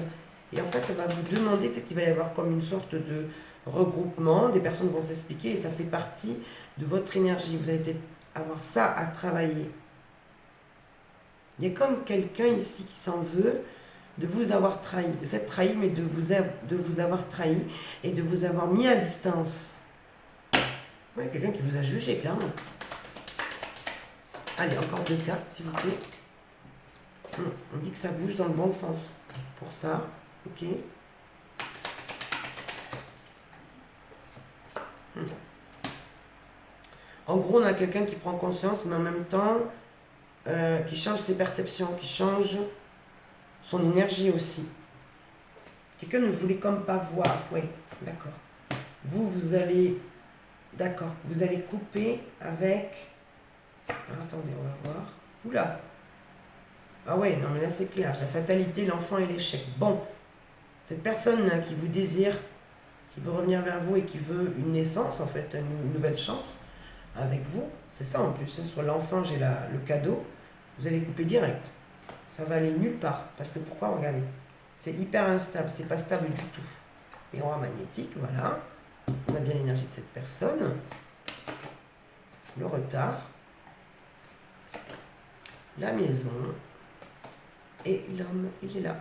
Et en fait, ça va vous demander, peut-être qu'il va y avoir comme une sorte de regroupement, des personnes vont s'expliquer et ça fait partie de votre énergie. Vous allez peut-être avoir ça à travailler. Il y a comme quelqu'un ici qui s'en veut de vous avoir trahi, de s'être trahi, mais de vous avoir trahi et de vous avoir mis à distance. Oui, quelqu'un qui vous a jugé, clairement. Allez, encore 2 cartes, s'il vous plaît. On dit que ça bouge dans le bon sens. Pour ça, ok. En gros, on a quelqu'un qui prend conscience, mais en même temps, qui change ses perceptions, qui change son énergie aussi. Quelqu'un ne voulait comme pas voir. Oui, d'accord. Vous allez... D'accord. Vous allez couper avec... Alors, attendez, on va voir. Oula. Ah ouais, non mais là c'est clair. La fatalité, l'enfant et l'échec. Bon. Cette personne là qui vous désire, qui veut revenir vers vous et qui veut une naissance, en fait, une nouvelle chance avec vous, c'est ça en plus. Sur l'enfant, j'ai le cadeau. Vous allez couper direct. Ça va aller nulle part. Parce que pourquoi? Regardez. C'est hyper instable. C'est pas stable du tout. Et roi magnétique, voilà. On a bien l'énergie de cette personne. Le retard. La maison. Et l'homme, il est là.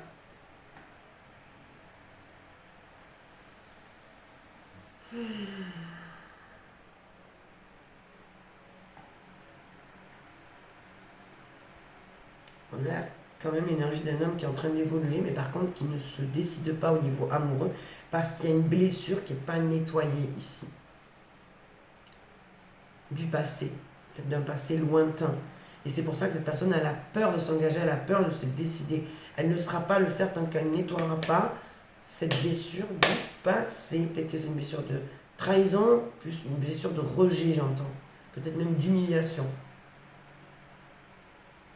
On a quand même l'énergie d'un homme qui est en train d'évoluer, mais par contre qui ne se décide pas au niveau amoureux parce qu'il y a une blessure qui n'est pas nettoyée ici. Du passé, peut-être d'un passé lointain. Et c'est pour ça que cette personne, elle a peur de s'engager, elle a peur de se décider. Elle ne sera pas le faire tant qu'elle ne nettoiera pas cette blessure du passé. Peut-être que c'est une blessure de trahison, plus une blessure de rejet, j'entends. Peut-être même d'humiliation.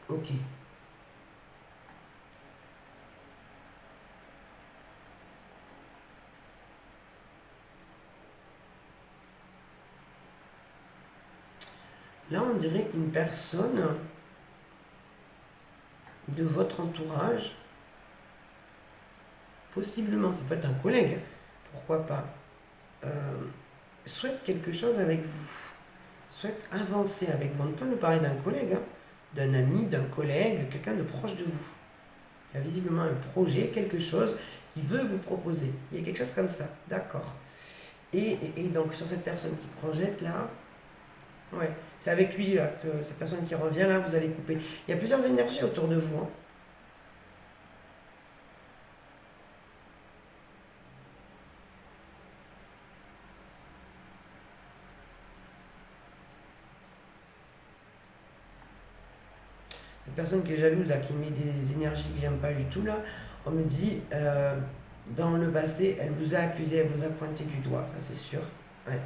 Ok. Là, on dirait qu'une personne de votre entourage, possiblement, ça peut être un collègue, pourquoi pas, souhaite quelque chose avec vous, souhaite avancer avec vous. On peut nous parler d'un collègue, hein, d'un ami, d'un collègue, quelqu'un de proche de vous. Il y a visiblement un projet, quelque chose qui veut vous proposer. Il y a quelque chose comme ça, d'accord. Et donc sur cette personne qui projette là, ouais, c'est avec lui là, que cette personne qui revient là, vous allez couper. Il y a plusieurs énergies autour de vous. Hein. Cette personne qui est jalouse là, qui met des énergies que j'aime pas du tout là, on me dit dans le passé, elle vous a accusé, elle vous a pointé du doigt, ça c'est sûr. Ouais.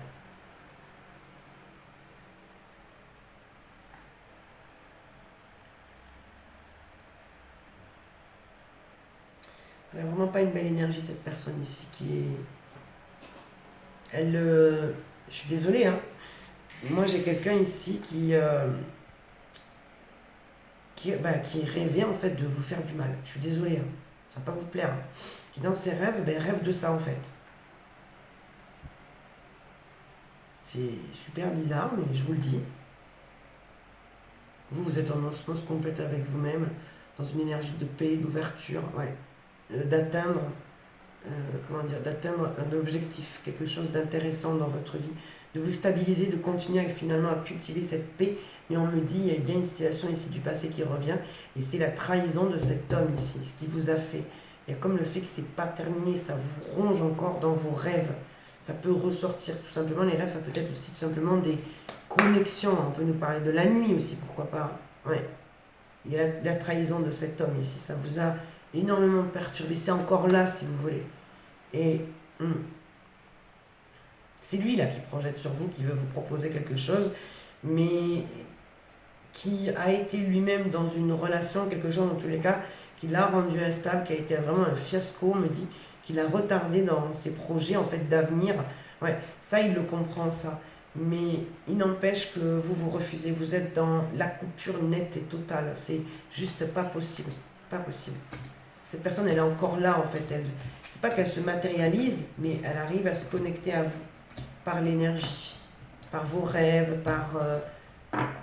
Elle n'a vraiment pas une belle énergie cette personne ici qui est. Elle. Je suis désolée, hein. Moi j'ai quelqu'un ici qui rêvait en fait de vous faire du mal. Je suis désolée, hein. Ça va pas vous plaire. Hein. Qui dans ses rêves, rêve de ça en fait. C'est super bizarre, mais je vous le dis. Vous êtes en osmose complète avec vous-même, dans une énergie de paix, d'ouverture, ouais. D'atteindre, d'atteindre un objectif, quelque chose d'intéressant dans votre vie, de vous stabiliser, de continuer finalement à cultiver cette paix. Mais on me dit, il y a bien une situation ici du passé qui revient, et c'est la trahison de cet homme ici, ce qui vous a fait. Il y a comme le fait que c'est pas terminé, ça vous ronge encore dans vos rêves. Ça peut ressortir tout simplement, les rêves, ça peut être aussi tout simplement des connexions. On peut nous parler de la nuit aussi, pourquoi pas. Ouais. Il y a la trahison de cet homme ici, ça vous a énormément perturbé. C'est encore là, si vous voulez. Et c'est lui là qui projette sur vous, qui veut vous proposer quelque chose, mais qui a été lui-même dans une relation, quelque chose dans tous les cas, qui l'a rendu instable, qui a été vraiment un fiasco, me dit, qui l'a retardé dans ses projets en fait d'avenir. Ouais, ça il le comprend ça. Mais il n'empêche que vous refusez, vous êtes dans la coupure nette et totale. C'est juste pas possible. Pas possible. Cette personne, elle est encore là en fait. C'est pas qu'elle se matérialise, mais elle arrive à se connecter à vous par l'énergie, par vos rêves, par.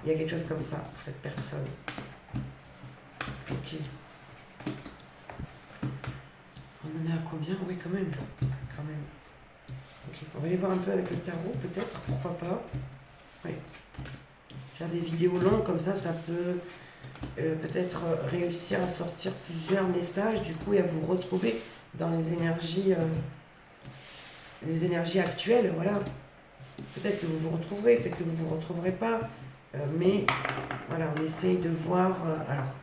Il y a quelque chose comme ça pour cette personne. Ok. On en est à combien? Oui, quand même. Quand même. Ok. On va aller voir un peu avec le tarot, peut-être. Pourquoi pas. Oui. Faire des vidéos longues comme ça peut peut-être réussir à sortir plusieurs messages du coup et à vous retrouver dans les énergies actuelles, voilà. Peut-être que vous vous retrouverez, peut-être que vous vous retrouverez pas, mais voilà, on essaye de voir. Alors,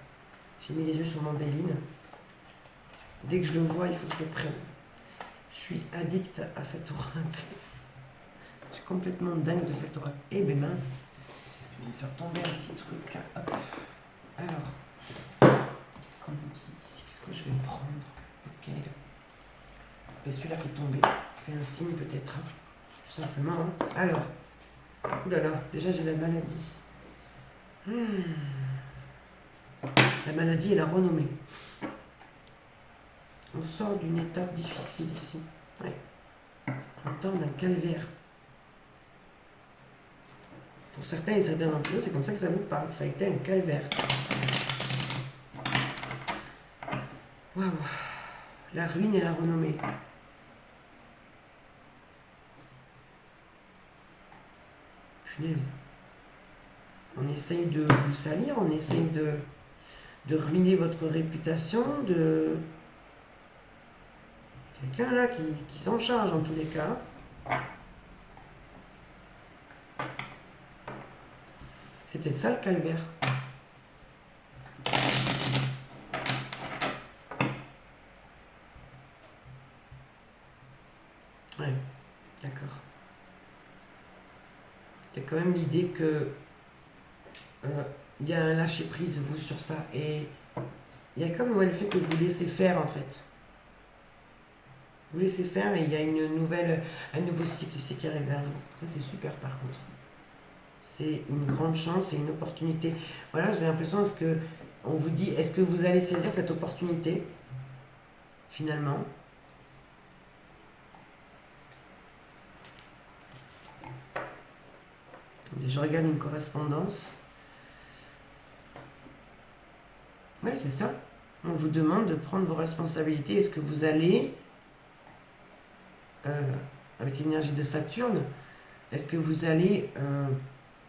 j'ai mis les yeux sur mon Béline, Dès que je le vois, il faut que je le prenne. Je suis addict à cet oracle. Je suis complètement dingue de cet oracle. Eh ben mince, je vais me faire tomber un petit truc. Hop. Alors, qu'est-ce qu'on me dit ici? Qu'est-ce que je vais prendre? Ok. Ben, celui-là qui est tombé, c'est un signe peut-être, hein, tout simplement. Hein. Alors, oulala, déjà j'ai la maladie. La maladie et la renommée. On sort d'une étape difficile ici. Ouais. On tend d'un calvaire. Pour certains, ils seraient bien dans c'est comme ça que ça vous parle. Ça a été un calvaire. Waouh. La ruine et la renommée. Punaise. On essaye de vous salir, on essaye de ruiner votre réputation, de... Quelqu'un là qui s'en charge en tous les cas. C'est peut-être ça le calvaire. Ouais, d'accord. Il y a quand même l'idée que il y a un lâcher prise vous sur ça et il y a comme le fait que vous laissez faire en fait. Vous laissez faire et il y a un nouveau cycle ici qui arrive vers vous. Ça c'est super par contre. C'est une grande chance, c'est une opportunité. Voilà, j'ai l'impression que on vous dit, est-ce que vous allez saisir cette opportunité finalement? Je regarde une correspondance. Ouais, c'est ça. On vous demande de prendre vos responsabilités. Est-ce que vous allez, avec l'énergie de Saturne, est-ce que vous allez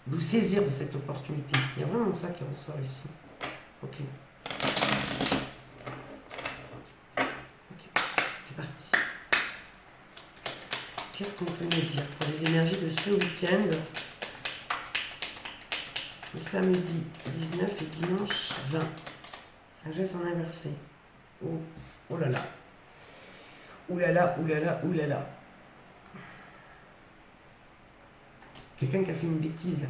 vous saisir de cette opportunité? Il y a vraiment ça qui ressort ici. Ok. Ok, c'est parti. Qu'est-ce qu'on peut me dire pour les énergies de ce week-end? Le samedi 19 et dimanche 20. Sagesse en inversé. Oh, oh là là. Ouh là là, ouh là là, ouh là là. Quelqu'un qui a fait une bêtise.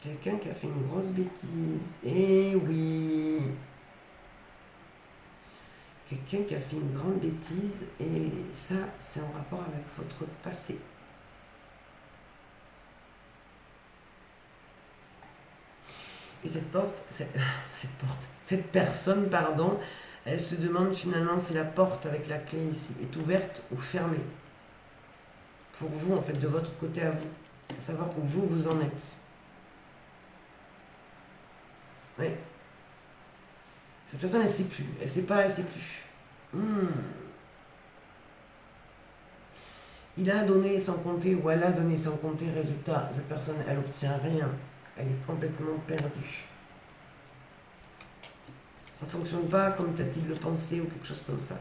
Quelqu'un qui a fait une grosse bêtise. Eh oui. Quelqu'un qui a fait une grande bêtise. Et ça, c'est en rapport avec votre passé. Et cette personne, pardon, elle se demande finalement si la porte avec la clé ici est ouverte ou fermée. Pour vous, en fait, de votre côté à vous. À savoir où vous en êtes. Oui. Cette personne, elle ne sait plus. Elle ne sait pas, elle ne sait plus. Il a donné sans compter ou elle a donné sans compter. Résultat, cette personne, elle n'obtient rien. Elle est complètement perdue. Ça ne fonctionne pas comme peut-être il le pensait ou quelque chose comme ça.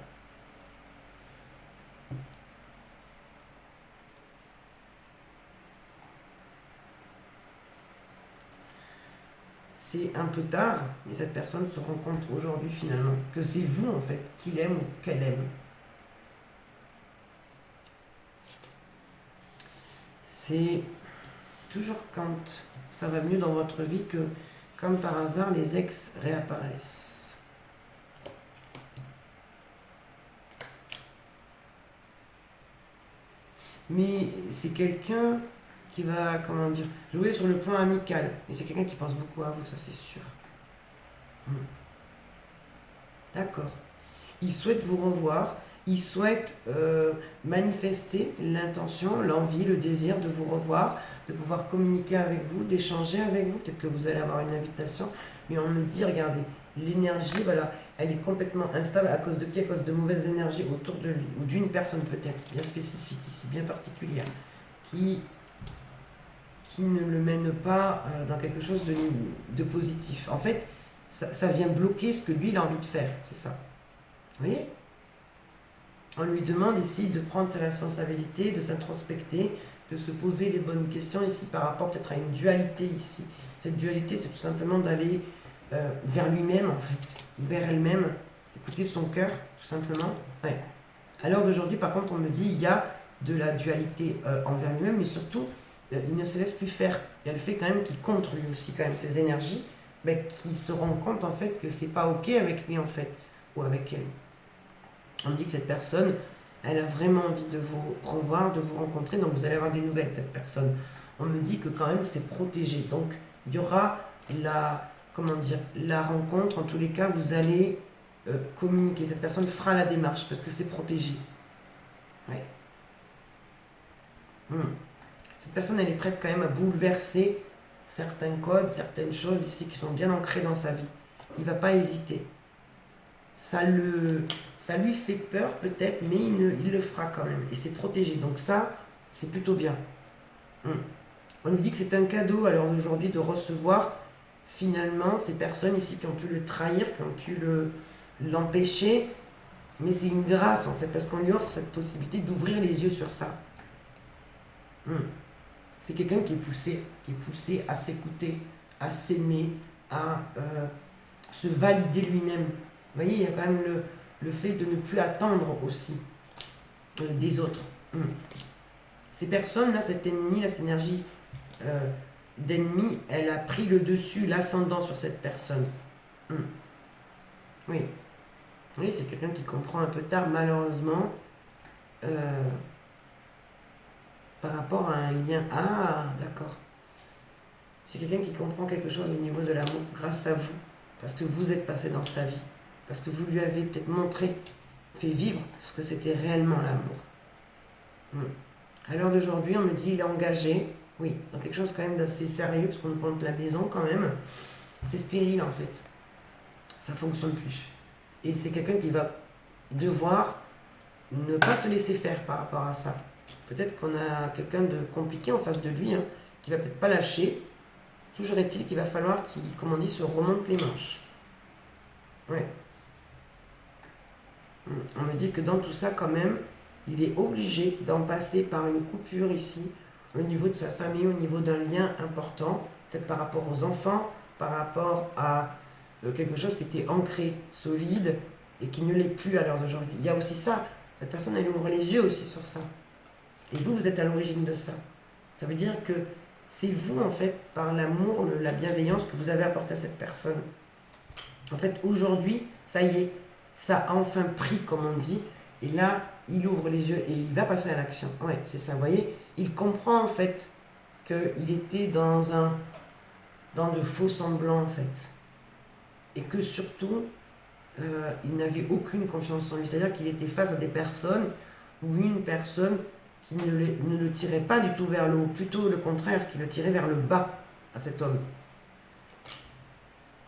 C'est un peu tard, mais cette personne se rend compte aujourd'hui finalement que c'est vous en fait qu'il aime ou qu'elle aime. C'est toujours quand ça va mieux dans votre vie que, comme par hasard, les ex réapparaissent. Mais c'est quelqu'un qui va, comment dire, jouer sur le plan amical. Et c'est quelqu'un qui pense beaucoup à vous, ça c'est sûr. D'accord. Il souhaite vous revoir. Il souhaite manifester l'intention, l'envie, le désir de vous revoir, de pouvoir communiquer avec vous, d'échanger avec vous. Peut-être que vous allez avoir une invitation. Mais on me dit, regardez, l'énergie, voilà, elle est complètement instable. À cause de qui? À cause de mauvaises énergies autour de lui. Ou d'une personne peut-être, bien spécifique ici, bien particulière. Qui ne le mène pas dans quelque chose de positif. En fait, ça vient bloquer ce que lui, il a envie de faire. C'est ça. Vous voyez? On lui demande ici de prendre ses responsabilités, de s'introspecter, de se poser les bonnes questions ici par rapport peut-être à une dualité ici. Cette dualité, c'est tout simplement d'aller vers lui-même, en fait, vers elle-même, écouter son cœur, tout simplement. Ouais. À l'heure d'aujourd'hui, par contre, on me dit il y a de la dualité envers lui-même, mais surtout, il ne se laisse plus faire. Il y a le fait quand même qu'il contre lui aussi, quand même, ses énergies, mais qu'il se rend compte, en fait, que c'est pas OK avec lui, en fait, ou avec elle. On me dit que cette personne, elle a vraiment envie de vous revoir, de vous rencontrer, donc vous allez avoir des nouvelles, cette personne. On me dit que quand même, c'est protégé. Donc, il y aura comment dire, la rencontre. En tous les cas, vous allez communiquer. Cette personne fera la démarche parce que c'est protégé. Ouais. Cette personne, elle est prête quand même à bouleverser certains codes, certaines choses ici qui sont bien ancrées dans sa vie. Il ne va pas hésiter. Ça lui fait peur peut-être, mais il le fera quand même. Et c'est protégé. Donc ça, c'est plutôt bien. On nous dit que c'est un cadeau à l'heure d'aujourd'hui de recevoir finalement ces personnes ici qui ont pu le trahir, qui ont pu l'empêcher. Mais c'est une grâce en fait, parce qu'on lui offre cette possibilité d'ouvrir les yeux sur ça. C'est quelqu'un qui est poussé à s'écouter, à s'aimer, à se valider lui-même. Vous voyez, il y a quand même le fait de ne plus attendre aussi des autres. Ces personnes-là, cet ennemi, cette énergie d'ennemi, elle a pris le dessus, l'ascendant sur cette personne. Oui. Oui, c'est quelqu'un qui comprend un peu tard, malheureusement, par rapport à un lien. Ah, d'accord. C'est quelqu'un qui comprend quelque chose au niveau de l'amour grâce à vous, parce que vous êtes passé dans sa vie, parce que vous lui avez peut-être montré, fait vivre ce que c'était réellement l'amour. À l'heure d'aujourd'hui, on me dit il est engagé, oui, dans quelque chose quand même d'assez sérieux, parce qu'on nous parle de la maison quand même. C'est stérile en fait. Ça ne fonctionne plus. Et c'est quelqu'un qui va devoir ne pas se laisser faire par rapport à ça. Peut-être qu'on a quelqu'un de compliqué en face de lui, qui va peut-être pas lâcher. Toujours est-il qu'il va falloir qu'il, comme on dit, se remonte les manches. Ouais. On me dit que dans tout ça, quand même, il est obligé d'en passer par une coupure ici, au niveau de sa famille, au niveau d'un lien important, peut-être par rapport aux enfants, par rapport à quelque chose qui était ancré, solide, et qui ne l'est plus à l'heure d'aujourd'hui. Il y a aussi ça. Cette personne, elle ouvre les yeux aussi sur ça. Et vous, vous êtes à l'origine de ça. Ça veut dire que c'est vous, en fait, par l'amour, la bienveillance que vous avez apporté à cette personne. En fait, aujourd'hui, ça y est, ça a enfin pris, comme on dit, et là, il ouvre les yeux et il va passer à l'action. Ouais, c'est ça, vous voyez. Il comprend, en fait, qu'il était dans de faux semblants, en fait. Et que, surtout, il n'avait aucune confiance en lui. C'est-à-dire qu'il était face à des personnes, ou une personne qui ne le tirait pas du tout vers le haut, plutôt le contraire, qui le tirait vers le bas à cet homme.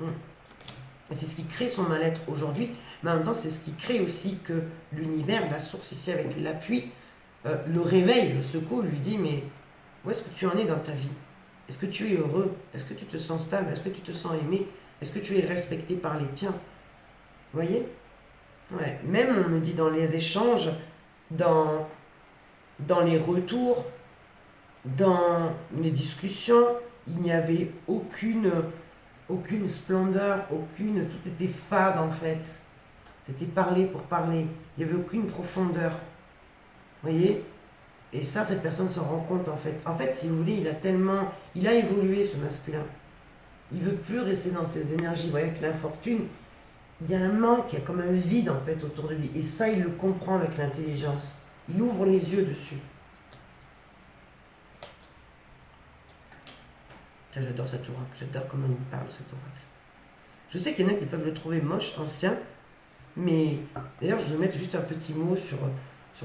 Et c'est ce qui crée son mal-être aujourd'hui, mais en même temps, c'est ce qui crée aussi que l'univers, la source ici avec l'appui, le réveille, le secoue, lui dit, mais où est-ce que tu en es dans ta vie? Est-ce que tu es heureux? Est-ce que tu te sens stable? Est-ce que tu te sens aimé? Est-ce que tu es respecté par les tiens? Vous voyez? Ouais. Même, on me dit, dans les échanges, dans les retours, dans les discussions, il n'y avait aucune splendeur, tout était fade en fait. C'était parler pour parler. Il n'y avait aucune profondeur. Vous voyez? Et ça, cette personne se rend compte en fait. En fait, si vous voulez, il a évolué ce masculin. Il ne veut plus rester dans ses énergies. Vous voyez, avec l'infortune, il y a un manque, il y a comme un vide en fait autour de lui. Et ça, il le comprend avec l'intelligence. Il ouvre les yeux dessus. J'adore cet oracle, j'adore comment il parle cet oracle. Je sais qu'il y en a qui peuvent le trouver moche, ancien, mais d'ailleurs je vais mettre juste un petit mot sur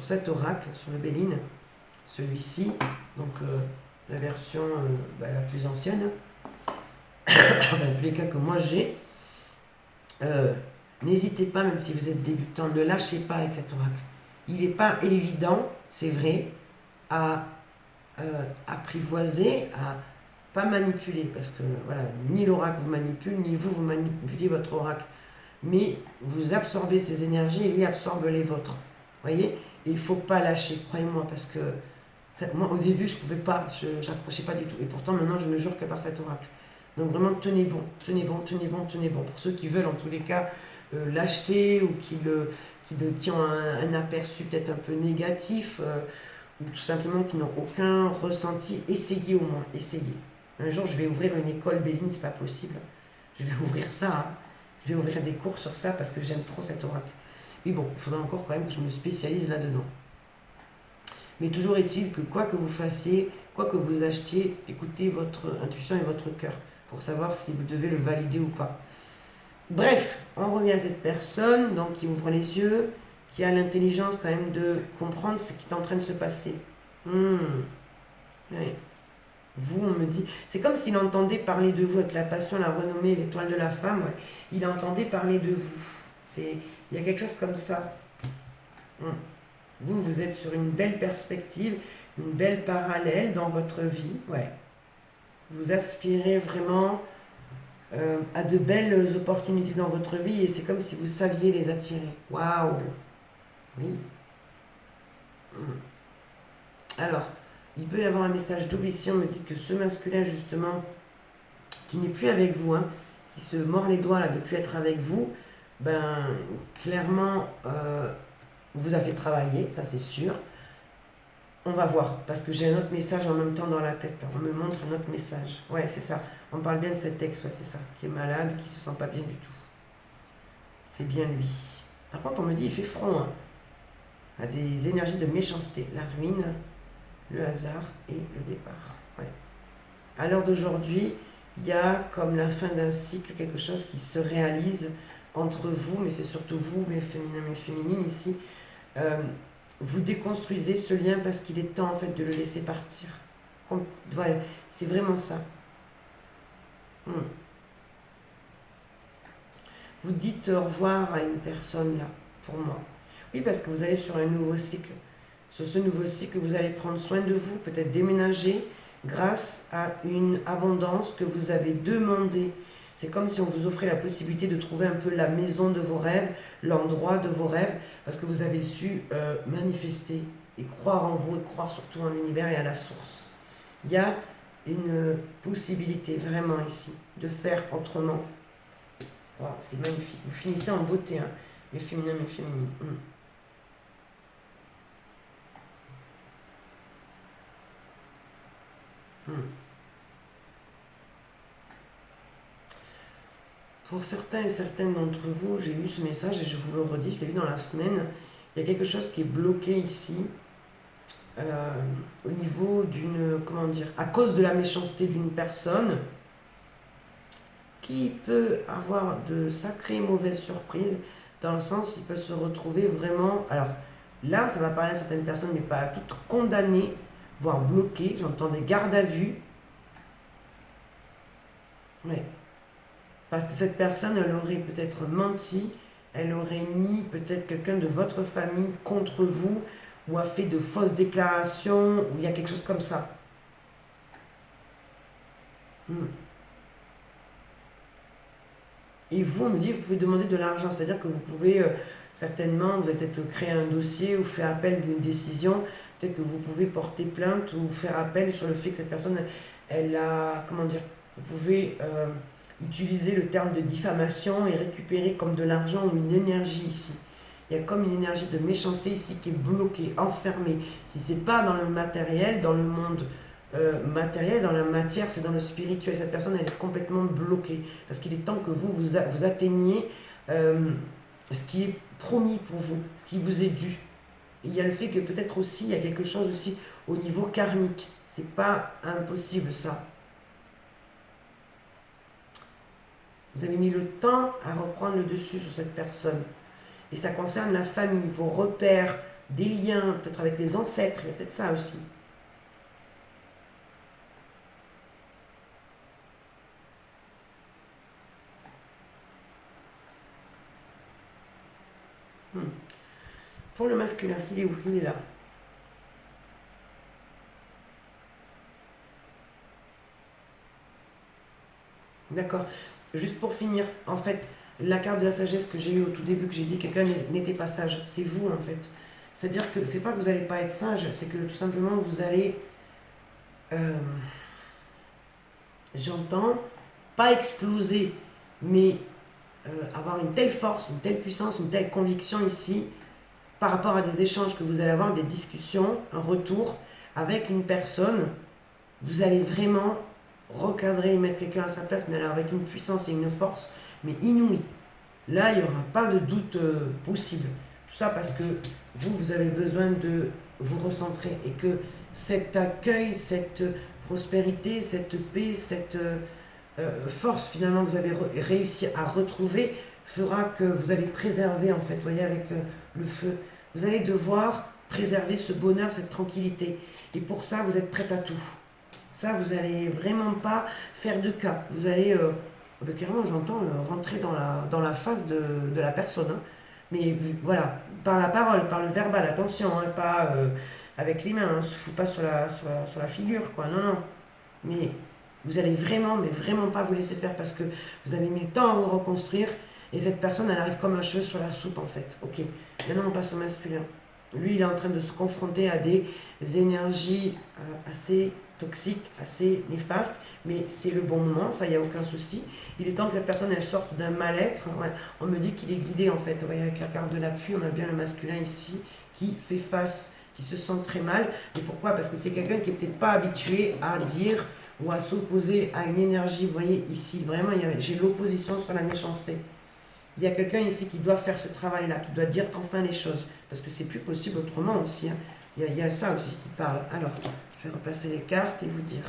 cet oracle, sur le Béline, celui-ci, donc la version la plus ancienne, enfin tous les cas que moi j'ai. N'hésitez pas, même si vous êtes débutant, ne lâchez pas avec cet oracle. Il n'est pas évident, c'est vrai, à apprivoiser, à pas manipuler, parce que voilà, ni l'oracle vous manipule, ni vous manipulez votre oracle. Mais vous absorbez ses énergies et lui absorbe les vôtres. Vous voyez? Et il ne faut pas lâcher, croyez-moi, parce que moi au début je pouvais pas, j'accrochais pas du tout. Et pourtant maintenant je ne jure que par cet oracle. Donc vraiment, tenez bon, tenez bon, tenez bon, tenez bon. Pour ceux qui veulent, en tous les cas, l'acheter ou qui ont un aperçu peut-être un peu négatif, ou tout simplement qui n'ont aucun ressenti, essayez au moins, essayez. Un jour, je vais ouvrir une école Béline, c'est pas possible. Je vais ouvrir ça, hein. Je vais ouvrir des cours sur ça parce que j'aime trop cet oracle. Mais bon, il faudra encore quand même que je me spécialise là-dedans. Mais toujours est-il que quoi que vous fassiez, quoi que vous achetiez, écoutez votre intuition et votre cœur pour savoir si vous devez le valider ou pas. Bref, on revient à cette personne donc, qui ouvre les yeux, qui a l'intelligence quand même de comprendre ce qui est en train de se passer. Oui. Vous, on me dit, c'est comme s'il entendait parler de vous avec la passion, la renommée, l'étoile de la femme. Ouais. Il entendait parler de vous. Il y a quelque chose comme ça. Vous êtes sur une belle perspective, une belle parallèle dans votre vie. Ouais. Vous aspirez vraiment à de belles opportunités dans votre vie et c'est comme si vous saviez les attirer. Waouh! Oui. Alors, il peut y avoir un message double ici. On me dit que ce masculin, justement, qui n'est plus avec vous, hein, qui se mord les doigts là, de ne plus être avec vous, ben, clairement, vous a fait travailler, ça c'est sûr. On va voir, parce que j'ai un autre message en même temps dans la tête. On me montre un autre message. Ouais, c'est ça. On parle bien de cet ex, ouais, c'est ça. Qui est malade, qui se sent pas bien du tout. C'est bien lui. Par contre, on me dit, il fait front, hein, à des énergies de méchanceté. La ruine, le hasard et le départ. Ouais. À l'heure d'aujourd'hui, il y a comme la fin d'un cycle, quelque chose qui se réalise entre vous, mais c'est surtout vous, mes féminins, mes féminines ici. Vous déconstruisez ce lien parce qu'il est temps en fait de le laisser partir. Voilà, c'est vraiment ça. Vous dites au revoir à une personne là, pour moi. Oui, parce que vous allez sur un nouveau cycle. Sur ce nouveau cycle, vous allez prendre soin de vous, peut-être déménager grâce à une abondance que vous avez demandée. C'est comme si on vous offrait la possibilité de trouver un peu la maison de vos rêves, l'endroit de vos rêves, parce que vous avez su manifester et croire en vous et croire surtout en l'univers et à la source. Il y a une possibilité vraiment ici de faire autrement. Wow, c'est magnifique. Vous finissez en beauté, hein, mes féminins, mes féminines. Pour certains et certaines d'entre vous, j'ai eu ce message et je vous le redis, je l'ai vu dans la semaine. Il y a quelque chose qui est bloqué ici au niveau d'une, comment dire, à cause de la méchanceté d'une personne qui peut avoir de sacrées mauvaises surprises dans le sens où il peut se retrouver vraiment, alors là ça va parler à certaines personnes mais pas à toutes, condamnées, voire bloquées, j'entends des gardes à vue. Ouais. Parce que cette personne, elle aurait peut-être menti, elle aurait mis peut-être quelqu'un de votre famille contre vous, ou a fait de fausses déclarations, ou il y a quelque chose comme ça. Et vous, on me dit, vous pouvez demander de l'argent, c'est-à-dire que vous pouvez certainement, vous avez peut-être créé un dossier ou fait appel d'une décision, peut-être que vous pouvez porter plainte ou faire appel sur le fait que cette personne, elle a, comment dire, vous pouvez utiliser le terme de diffamation et récupérer comme de l'argent ou une énergie ici. Il y a comme une énergie de méchanceté ici qui est bloquée, enfermée. Si ce n'est pas dans le matériel, dans le monde matériel, dans la matière, c'est dans le spirituel. Cette personne, elle est complètement bloquée. Parce qu'il est temps que vous atteigniez ce qui est promis pour vous, ce qui vous est dû. Et il y a le fait que peut-être aussi, il y a quelque chose aussi au niveau karmique. C'est pas impossible ça. Vous avez mis le temps à reprendre le dessus sur cette personne. Et ça concerne la famille, vos repères, des liens, peut-être avec les ancêtres, il y a peut-être ça aussi. Pour le masculin, il est où? Il est là. D'accord. Juste pour finir, en fait, la carte de la sagesse que j'ai eue au tout début, que j'ai dit quelqu'un n'était pas sage, c'est vous en fait. C'est-à-dire que c'est pas que vous n'allez pas être sage, c'est que tout simplement vous allez... J'entends pas exploser, mais avoir une telle force, une telle puissance, une telle conviction ici, par rapport à des échanges que vous allez avoir, des discussions, un retour avec une personne, vous allez vraiment recadrer et mettre quelqu'un à sa place, mais alors avec une puissance et une force, mais inouïe. Là, il n'y aura pas de doute possible. Tout ça parce que vous avez besoin de vous recentrer et que cet accueil, cette prospérité, cette paix, cette force finalement que vous avez réussi à retrouver fera que vous allez préserver en fait, vous voyez, avec le feu. Vous allez devoir préserver ce bonheur, cette tranquillité. Et pour ça, vous êtes prête à tout. Ça, vous n'allez vraiment pas faire de cas. Vous allez, clairement, j'entends, rentrer dans la face de la personne. Hein. Mais voilà, par la parole, par le verbal, attention, hein, pas avec les mains, on ne se fout pas sur la figure, quoi. Non, non. Mais vous allez vraiment, mais vraiment pas vous laisser faire parce que vous avez mis le temps à vous reconstruire et cette personne, elle arrive comme un cheveu sur la soupe, en fait. Ok, maintenant on passe au masculin. Lui, il est en train de se confronter à des énergies assez toxiques, assez néfastes, mais c'est le bon moment, ça, il n'y a aucun souci. Il est temps que cette personne, elle sorte d'un mal-être. Ouais, on me dit qu'il est guidé, en fait. Vous voyez, avec la carte de l'appui, on a bien le masculin ici, qui fait face, qui se sent très mal. Et pourquoi? Parce que c'est quelqu'un qui n'est peut-être pas habitué à dire ou à s'opposer à une énergie. Vous voyez, ici, vraiment, j'ai l'opposition sur la méchanceté. Il y a quelqu'un ici qui doit faire ce travail-là, qui doit dire enfin les choses. Parce que c'est plus possible autrement aussi. Hein. Il y a ça aussi qui parle. Alors, je vais repasser les cartes et vous dire.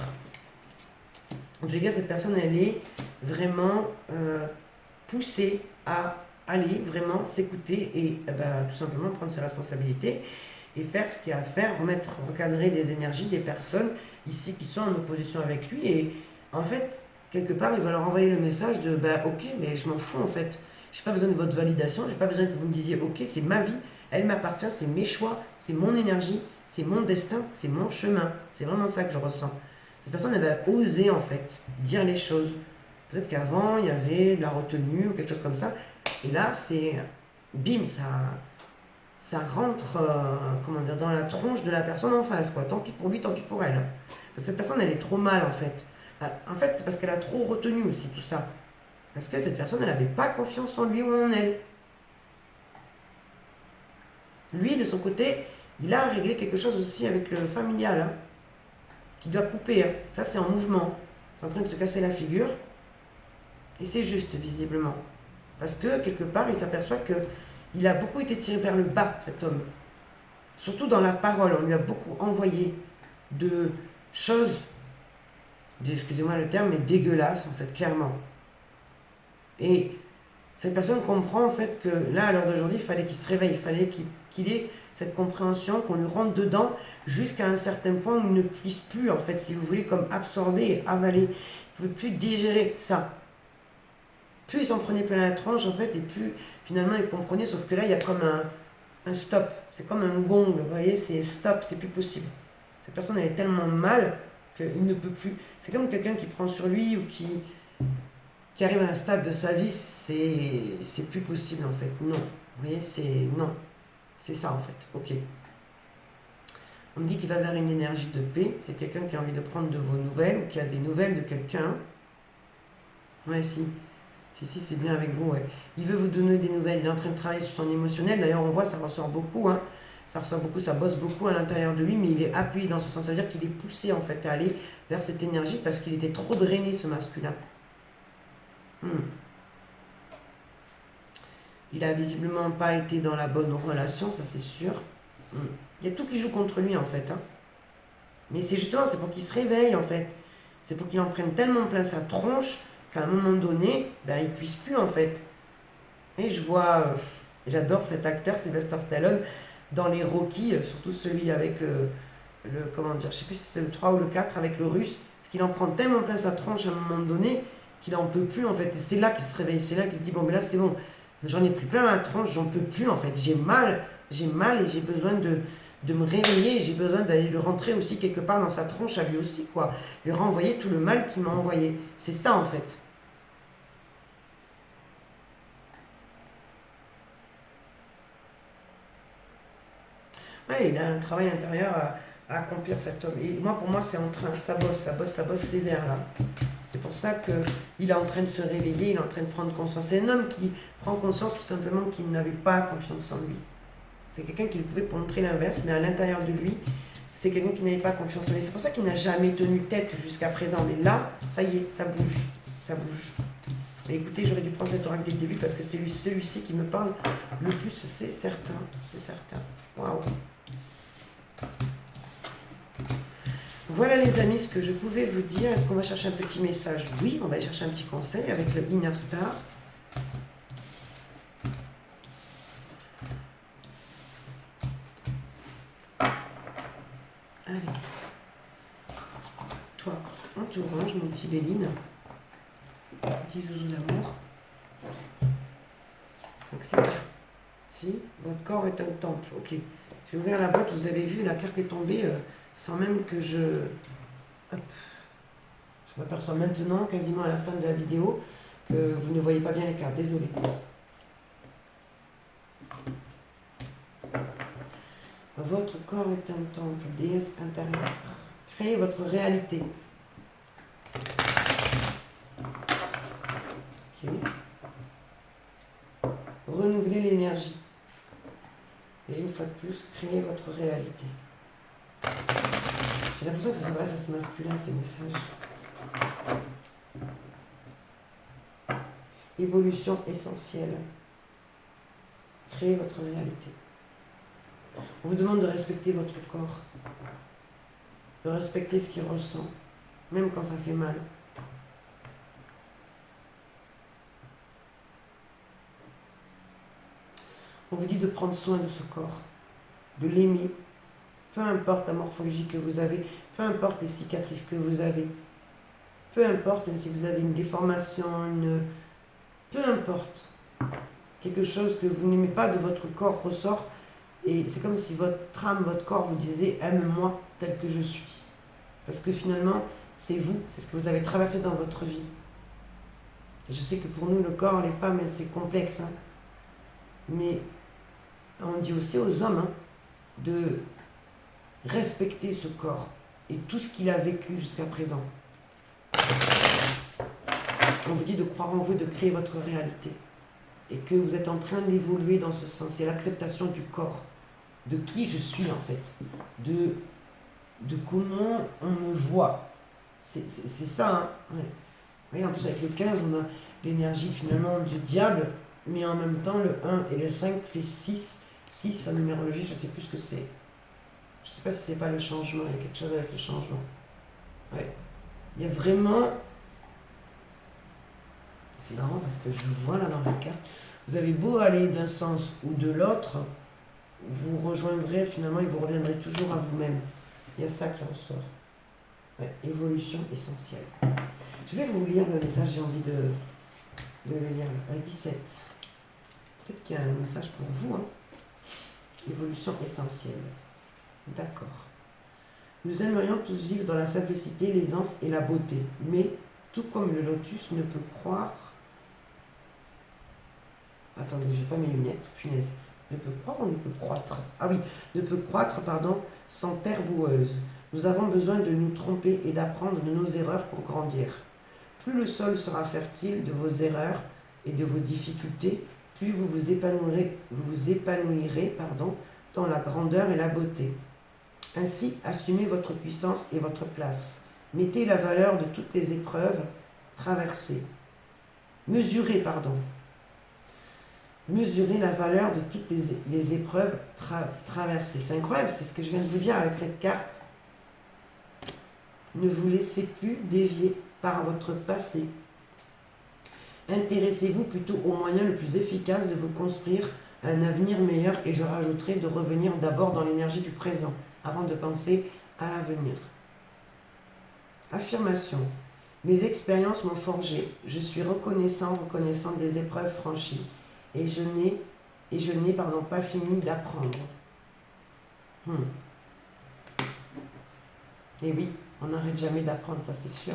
En tout cas, cette personne, elle est vraiment poussée à aller vraiment s'écouter et tout simplement prendre ses responsabilités et faire ce qu'il y a à faire, recadrer des énergies des personnes ici qui sont en opposition avec lui. Et en fait, quelque part, il va leur envoyer le message de ok, mais je m'en fous en fait. J'ai pas besoin de votre validation, j'ai pas besoin que vous me disiez ok, c'est ma vie, elle m'appartient, c'est mes choix, c'est mon énergie, c'est mon destin, c'est mon chemin. C'est vraiment ça que je ressens. Cette personne, elle va oser en fait dire les choses. Peut-être qu'avant, il y avait de la retenue ou quelque chose comme ça. Et là, c'est bim, ça rentre comment dire, dans la tronche de la personne en face. Quoi. Tant pis pour lui, tant pis pour elle. Parce que cette personne, elle est trop mal en fait. En fait, c'est parce qu'elle a trop retenu aussi tout ça. Parce que cette personne, elle n'avait pas confiance en lui ou en elle. Lui, de son côté, il a réglé quelque chose aussi avec le familial, hein, qui doit couper. Hein. Ça, c'est en mouvement. C'est en train de se casser la figure. Et c'est juste, visiblement. Parce que, quelque part, il s'aperçoit qu'il a beaucoup été tiré vers le bas, cet homme. Surtout dans la parole. On lui a beaucoup envoyé de choses, excusez-moi le terme, mais dégueulasses, en fait, clairement. Et cette personne comprend en fait que là, à l'heure d'aujourd'hui, il fallait qu'il se réveille, il fallait qu'il ait cette compréhension, qu'on lui rentre dedans jusqu'à un certain point où il ne puisse plus, en fait, si vous voulez, comme absorber et avaler. Il ne pouvait plus digérer ça. Plus il s'en prenait plein la tronche, en fait, et plus finalement il comprenait, sauf que là, il y a comme un stop. C'est comme un gong, vous voyez, c'est stop, c'est plus possible. Cette personne, elle est tellement mal qu'il ne peut plus. C'est comme quelqu'un qui prend sur lui ou qui arrive à un stade de sa vie, c'est plus possible en fait. Non. Vous voyez, c'est non. C'est ça en fait. Ok. On me dit qu'il va vers une énergie de paix. C'est quelqu'un qui a envie de prendre de vos nouvelles ou qui a des nouvelles de quelqu'un. Ouais, si. Si, c'est bien avec vous. Ouais. Il veut vous donner des nouvelles. Il est en train de travailler sur son émotionnel. D'ailleurs, on voit, ça ressort beaucoup. Hein. Ça ressort beaucoup, ça bosse beaucoup à l'intérieur de lui, mais il est appuyé dans ce sens. Ça veut dire qu'il est poussé en fait à aller vers cette énergie parce qu'il était trop drainé, ce masculin. Il a visiblement pas été dans la bonne relation, ça c'est sûr. Il y a tout qui joue contre lui en fait. Hein. Mais c'est justement, c'est pour qu'il se réveille en fait. C'est pour qu'il en prenne tellement plein sa tronche qu'à un moment donné, il puisse plus en fait. Et je vois, j'adore cet acteur, Sylvester Stallone, dans les Rocky, surtout celui avec comment dire, je sais plus si c'est le 3 ou le 4 avec le russe, c'est qu'il en prend tellement plein sa tronche à un moment donné qu'il en peut plus en fait. Et c'est là qu'il se réveille, c'est là qu'il se dit bon mais là c'est bon, j'en ai pris plein la tronche, j'en peux plus en fait, j'ai mal et j'ai besoin de me réveiller, j'ai besoin d'aller le rentrer aussi quelque part dans sa tronche à lui aussi quoi, lui renvoyer tout le mal qu'il m'a envoyé. C'est ça en fait. Ouais, il a un travail intérieur à accomplir cet homme. Et moi, pour moi, c'est en train, ça bosse sévère là. C'est pour ça qu'il est en train de se réveiller, il est en train de prendre conscience. C'est un homme qui prend conscience tout simplement qu'il n'avait pas confiance en lui. C'est quelqu'un qui pouvait montrer l'inverse, mais à l'intérieur de lui, c'est quelqu'un qui n'avait pas confiance en lui. C'est pour ça qu'il n'a jamais tenu tête jusqu'à présent. Mais là, ça y est, ça bouge. Ça bouge. Et écoutez, j'aurais dû prendre cet oracle dès le début parce que c'est celui-ci qui me parle le plus, c'est certain. C'est certain. Waouh. Voilà les amis ce que je pouvais vous dire. Est-ce qu'on va chercher un petit message? Oui, on va aller chercher un petit conseil avec le Inner Star. Allez. Toi, en orange, mon petit Béline. Petit zouzou d'amour. Donc c'est parti. Votre corps est un temple. Ok. J'ai ouvert la boîte, vous avez vu, la carte est tombée sans même que je... Hop. Je m'aperçois maintenant, quasiment à la fin de la vidéo, que vous ne voyez pas bien les cartes. Désolé. Votre corps est un temple, déesse intérieure. Créez votre réalité. Ok. Renouvelez l'énergie. Et une fois de plus, créez votre réalité. J'ai l'impression que ça s'adresse à ce masculin, ces messages. Évolution essentielle. Créez votre réalité. On vous demande de respecter votre corps. De respecter ce qu'il ressent, même quand ça fait mal. On vous dit de prendre soin de ce corps, de l'aimer, peu importe la morphologie que vous avez, peu importe les cicatrices que vous avez, peu importe même si vous avez une déformation, peu importe, quelque chose que vous n'aimez pas de votre corps ressort, et c'est comme si votre âme, votre corps vous disait « aime-moi tel que je suis ». Parce que finalement, c'est vous, c'est ce que vous avez traversé dans votre vie. Je sais que pour nous, le corps, les femmes, c'est complexe, hein. Mais on dit aussi aux hommes de respecter ce corps et tout ce qu'il a vécu jusqu'à présent. On vous dit de croire en vous, de créer votre réalité. Et que vous êtes en train d'évoluer dans ce sens. C'est l'acceptation du corps. De qui je suis en fait. De comment on me voit. C'est ça. Hein. Ouais. Vous voyez, en plus avec le 15, on a l'énergie finalement du diable. Mais en même temps, le 1 et le 5 fait 6. 6 en numérologie, je ne sais plus ce que c'est. Je ne sais pas si c'est pas le changement. Il y a quelque chose avec le changement. Ouais. Il y a vraiment... C'est marrant parce que je vois là dans la carte. Vous avez beau aller d'un sens ou de l'autre, vous rejoindrez finalement et vous reviendrez toujours à vous-même. Il y a ça qui ressort. Ouais. Évolution essentielle. Je vais vous lire le message, j'ai envie de le lire là. À 17. Peut-être qu'il y a un message pour vous. Hein. Évolution essentielle. D'accord. Nous aimerions tous vivre dans la simplicité, l'aisance et la beauté. Mais, tout comme le lotus ne peut croire... Attendez, je n'ai pas mes lunettes, punaise. Ne peut croire ou ne peut croître? Ah oui, ne peut croître, pardon, sans terre boueuse. Nous avons besoin de nous tromper et d'apprendre de nos erreurs pour grandir. Plus le sol sera fertile de vos erreurs et de vos difficultés, plus vous vous épanouirez, dans la grandeur et la beauté. Ainsi, assumez votre puissance et votre place. Mettez la valeur de toutes les épreuves traversées. Mesurez la valeur de toutes les épreuves traversées. C'est incroyable, c'est ce que je viens de vous dire avec cette carte. Ne vous laissez plus dévier par votre passé. Intéressez-vous plutôt au moyen le plus efficace de vous construire un avenir meilleur, et je rajouterai de revenir d'abord dans l'énergie du présent avant de penser à l'avenir. Affirmation. Mes expériences m'ont forgé. Je suis reconnaissant des épreuves franchies. Et je n'ai pas fini d'apprendre. Et oui, on n'arrête jamais d'apprendre, ça c'est sûr.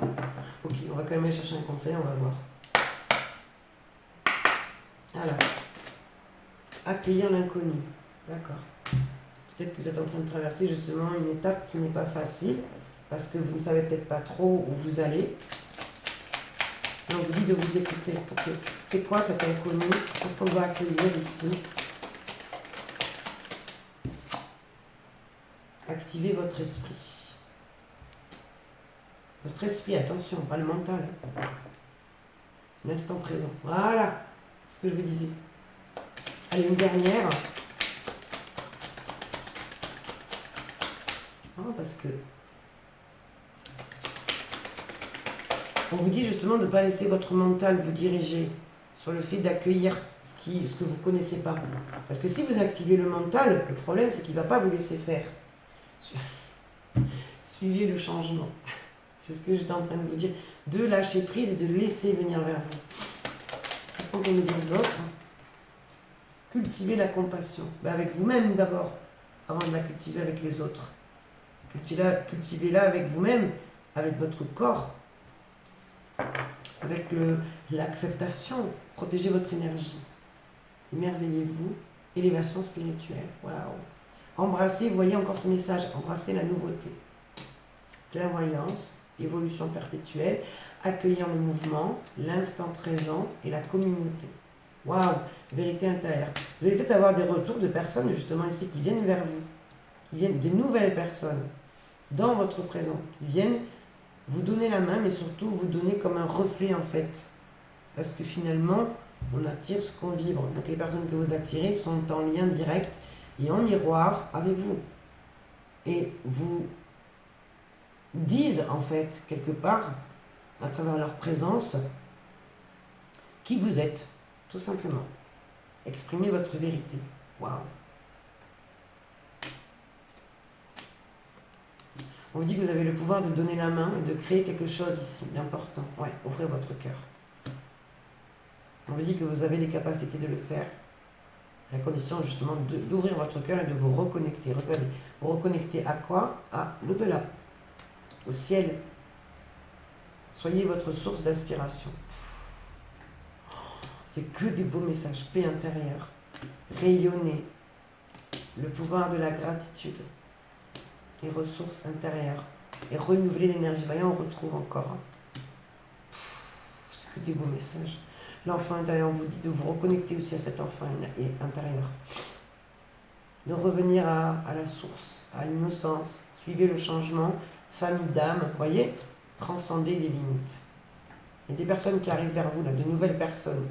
Ok, on va quand même aller chercher un conseil, on va voir. Alors, accueillir l'inconnu. D'accord. Peut-être que vous êtes en train de traverser justement une étape qui n'est pas facile, parce que vous ne savez peut-être pas trop où vous allez. Et on vous dit de vous écouter. Ok. C'est quoi cet inconnu? Qu'est-ce qu'on doit accueillir ici? Activez votre esprit. Votre esprit, attention, pas le mental. L'instant présent. Voilà. C'est ce que je vous disais. Allez, une dernière. Oh, parce que on vous dit justement de ne pas laisser votre mental vous diriger sur le fait d'accueillir ce que vous ne connaissez pas. Parce que si vous activez le mental, le problème c'est qu'il ne va pas vous laisser faire. Suivez le changement. C'est ce que j'étais en train de vous dire. De lâcher prise et de laisser venir vers vous. Qu'est-ce qu'on peut nous dire d'autre? Cultivez la compassion. Ben avec vous-même d'abord, avant de la cultiver avec les autres. Cultivez-la avec vous-même, avec votre corps, avec l'acceptation. Protégez votre énergie. Émerveillez-vous. Élévation spirituelle. Waouh. Embrassez, vous voyez encore ce message, embrassez la nouveauté. Clairvoyance, évolution perpétuelle, accueillir le mouvement, l'instant présent et la communauté. Waouh, vérité intérieure. Vous allez peut-être avoir des retours de personnes justement ici qui viennent vers vous, qui viennent des nouvelles personnes dans votre présent, qui viennent vous donner la main, mais surtout vous donner comme un reflet en fait. Parce que finalement, on attire ce qu'on vibre. Donc les personnes que vous attirez sont en lien direct et en miroir avec vous. Et vous disent en fait, quelque part, à travers leur présence, qui vous êtes, tout simplement. Exprimez votre vérité. Waouh. On vous dit que vous avez le pouvoir de donner la main et de créer quelque chose ici d'important. Ouais, ouvrez votre cœur. On vous dit que vous avez les capacités de le faire. La condition justement d'ouvrir votre cœur et de vous reconnecter. Regardez, vous reconnecter à quoi? À l'au-delà, au ciel. Soyez votre source d'inspiration. C'est que des beaux messages. Paix intérieure. Rayonnez. Le pouvoir de la gratitude. Les ressources intérieures. Et renouveler l'énergie. Voyez, on retrouve encore. C'est que des beaux messages. L'enfant intérieur, on vous dit de vous reconnecter aussi à cet enfant intérieur. De revenir à la source, à l'innocence. Suivez le changement. Famille d'âme, voyez, transcendez les limites. Il y a des personnes qui arrivent vers vous, là, de nouvelles personnes.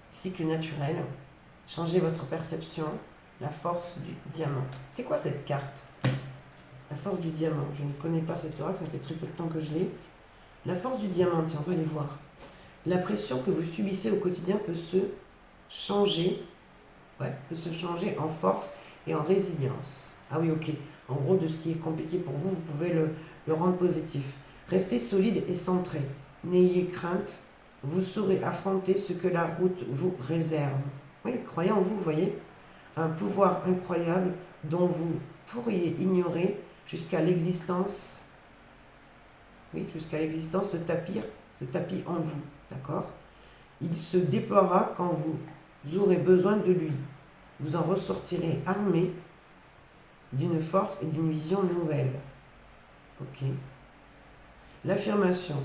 Cycle naturel. Changez votre perception. La force du diamant. C'est quoi cette carte? La force du diamant. Je ne connais pas cette oracle, ça fait très peu de temps que je l'ai. La force du diamant, tiens, on va aller voir. La pression que vous subissez au quotidien peut se changer, peut se changer en force et en résilience. Ah oui, ok. En gros, de ce qui est compliqué pour vous, vous pouvez le rendre positif. Restez solide et centré. N'ayez crainte. Vous saurez affronter ce que la route vous réserve. Oui, croyez en vous, vous voyez. Un pouvoir incroyable dont vous pourriez ignorer jusqu'à l'existence. Oui, jusqu'à l'existence, ce tapis en vous. D'accord? Il se déploiera quand vous aurez besoin de lui. Vous en ressortirez armé d'une force et d'une vision nouvelle. Ok. L'affirmation.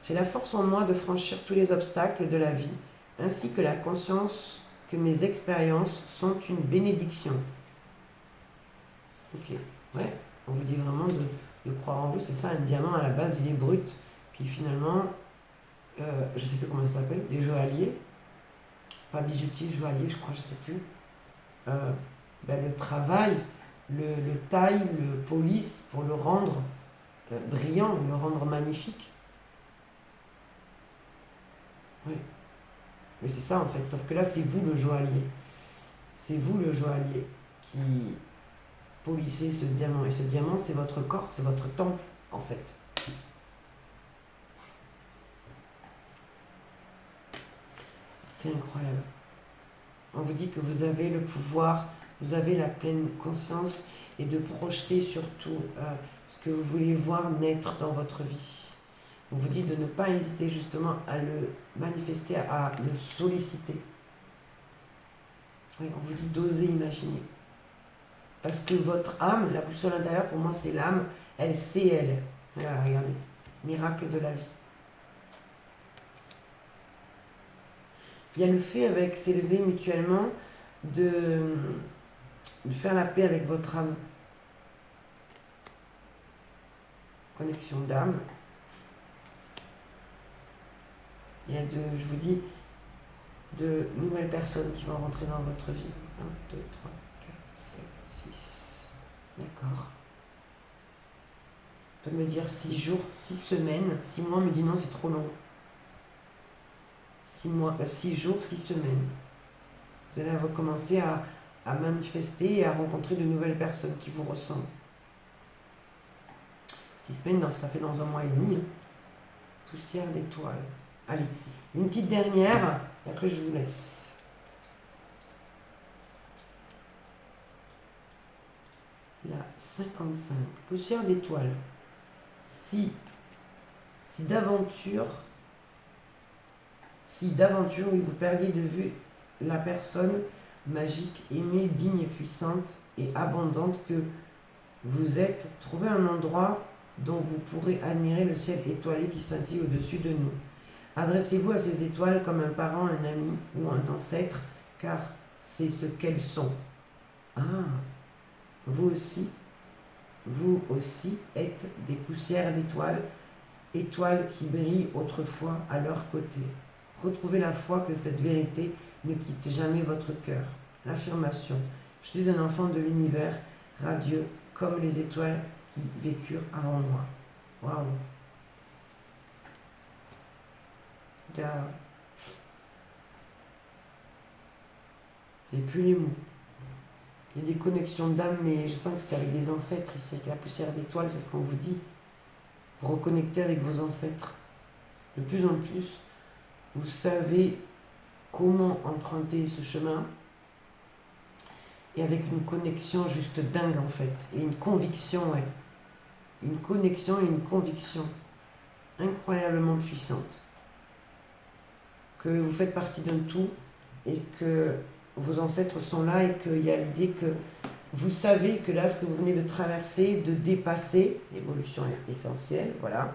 J'ai la force en moi de franchir tous les obstacles de la vie, ainsi que la conscience que mes expériences sont une bénédiction. Ok. Ouais. On vous dit vraiment de croire en vous. C'est ça, un diamant à la base, il est brut. Puis finalement, je ne sais plus comment ça s'appelle, des joailliers. Pas bijoutiers, joailliers, je crois, je ne sais plus. Le travail, le taille, le police pour le rendre brillant, le rendre magnifique. Oui. Mais c'est ça en fait, sauf que là c'est vous le joaillier. C'est vous le joaillier qui polissez ce diamant. Et ce diamant c'est votre corps, c'est votre temple en fait. C'est incroyable. On vous dit que vous avez le pouvoir, vous avez la pleine conscience et de projeter surtout ce que vous voulez voir naître dans votre vie. On vous dit de ne pas hésiter justement à le manifester, à le solliciter. Oui, on vous dit d'oser imaginer. Parce que votre âme, la boussole intérieure, pour moi, c'est l'âme. Elle sait elle. Voilà, regardez. Miracle de la vie. Il y a le fait avec s'élever mutuellement de faire la paix avec votre âme. Connexion d'âme. Il y a je vous dis, de nouvelles personnes qui vont rentrer dans votre vie. 1, 2, 3, 4, 5, 6. D'accord. On peut me dire 6 jours, 6 semaines. 6 mois, on me dit non, c'est trop long. 6 jours, 6 semaines. Vous allez recommencer à manifester et à rencontrer de nouvelles personnes qui vous ressemblent. 6 semaines, ça fait dans 1 mois et demi. Hein. Poussière d'étoiles. Allez, une petite dernière, et après je vous laisse. La 55, poussière d'étoiles. Si d'aventure, oui, vous perdiez de vue la personne magique, aimée, digne et puissante et abondante que vous êtes, trouvez un endroit dont vous pourrez admirer le ciel étoilé qui scintille au-dessus de nous. Adressez-vous à ces étoiles comme un parent, un ami ou un ancêtre, car c'est ce qu'elles sont. Ah, vous aussi êtes des poussières d'étoiles, étoiles qui brillent autrefois à leur côté. Retrouvez la foi que cette vérité ne quitte jamais votre cœur. L'affirmation. Je suis un enfant de l'univers, radieux, comme les étoiles qui vécurent avant moi. Waouh! J'ai plus les mots. Il y a des connexions d'âme, mais je sens que c'est avec des ancêtres ici, avec la poussière d'étoiles, c'est ce qu'on vous dit. Vous reconnectez avec vos ancêtres. De plus en plus, vous savez comment emprunter ce chemin, et avec une connexion juste dingue en fait, et une conviction, ouais. Une connexion et une conviction incroyablement puissante. Que vous faites partie d'un tout, et que vos ancêtres sont là, et qu'il y a l'idée que vous savez que là, ce que vous venez de traverser, de dépasser, l'évolution est essentielle, voilà,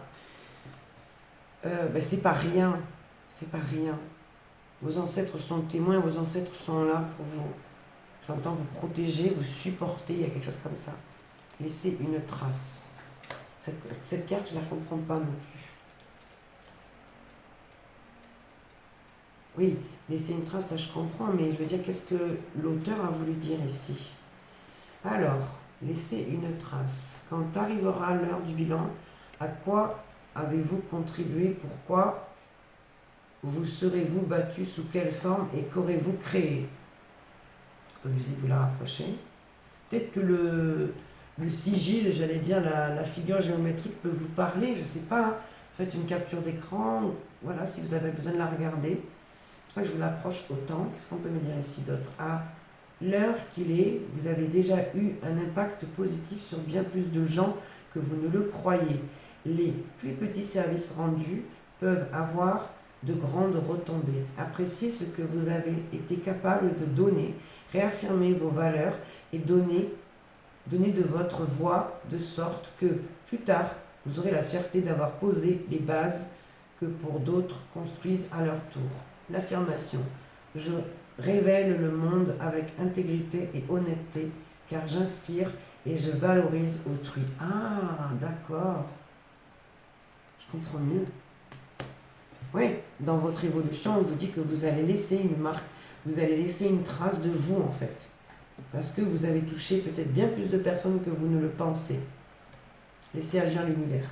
c'est pas rien, c'est pas rien. Vos ancêtres sont témoins, vos ancêtres sont là pour vous, j'entends vous protéger, vous supporter, il y a quelque chose comme ça. Laissez une trace. Cette carte, je ne la comprends pas non plus. Oui, laisser une trace, ça je comprends, mais je veux dire, qu'est-ce que l'auteur a voulu dire ici? Alors, laissez une trace. Quand arrivera l'heure du bilan, à quoi avez-vous contribué? Pourquoi vous serez-vous battu? Sous quelle forme? Et qu'aurez-vous créé? Vous la rapprocher. Peut-être que le sigil, j'allais dire la figure géométrique peut vous parler, je ne sais pas. Faites une capture d'écran, voilà, si vous avez besoin de la regarder. C'est pour ça que je vous l'approche autant. Qu'est-ce qu'on peut me dire ici d'autre? À l'heure qu'il est, vous avez déjà eu un impact positif sur bien plus de gens que vous ne le croyez. Les plus petits services rendus peuvent avoir de grandes retombées. Appréciez ce que vous avez été capable de donner, réaffirmez vos valeurs et donnez de votre voix de sorte que plus tard, vous aurez la fierté d'avoir posé les bases que pour d'autres construisent à leur tour. L'affirmation. Je révèle le monde avec intégrité et honnêteté, car j'inspire et je valorise autrui. Ah, d'accord. Je comprends mieux. Oui, dans votre évolution, on vous dit que vous allez laisser une marque, vous allez laisser une trace de vous en fait. Parce que vous avez touché peut-être bien plus de personnes que vous ne le pensez. Laissez agir l'univers.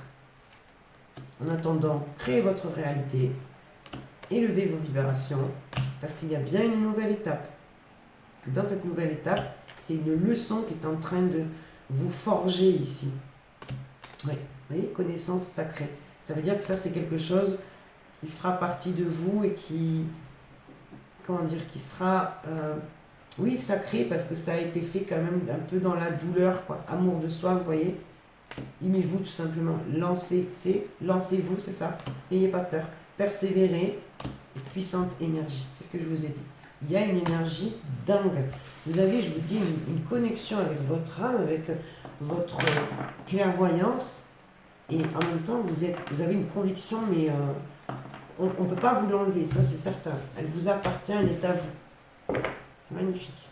En attendant, créez votre réalité, élevez vos vibrations, parce qu'il y a bien une nouvelle étape. Dans cette nouvelle étape, c'est une leçon qui est en train de vous forger ici. Oui, vous voyez, connaissance sacrée. Ça veut dire que ça, c'est quelque chose qui fera partie de vous et qui, qui sera, oui, sacré, parce que ça a été fait quand même un peu dans la douleur, quoi. Amour de soi, vous voyez. Aimez-vous tout simplement. Lancez-vous, c'est ça. N'ayez pas peur. Persévérez. Puissante énergie. Qu'est-ce que je vous ai dit? il y a une énergie dingue. Vous avez, je vous dis, une connexion avec votre âme, avec votre clairvoyance, et en même temps, vous avez une conviction, mais on ne peut pas vous l'enlever, ça c'est certain. Elle vous appartient, elle est à vous. C'est magnifique.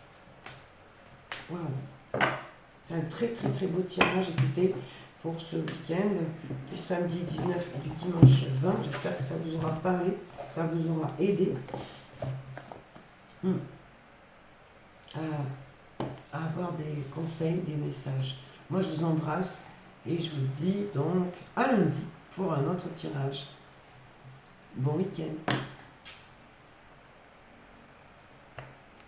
Waouh. C'est un très très très beau tirage, écoutez, pour ce week-end, du samedi 19 et du dimanche 20. J'espère que ça vous aura parlé, ça vous aura aidé à avoir des conseils, des messages. Moi, je vous embrasse et je vous dis donc à lundi pour un autre tirage. Bon week-end.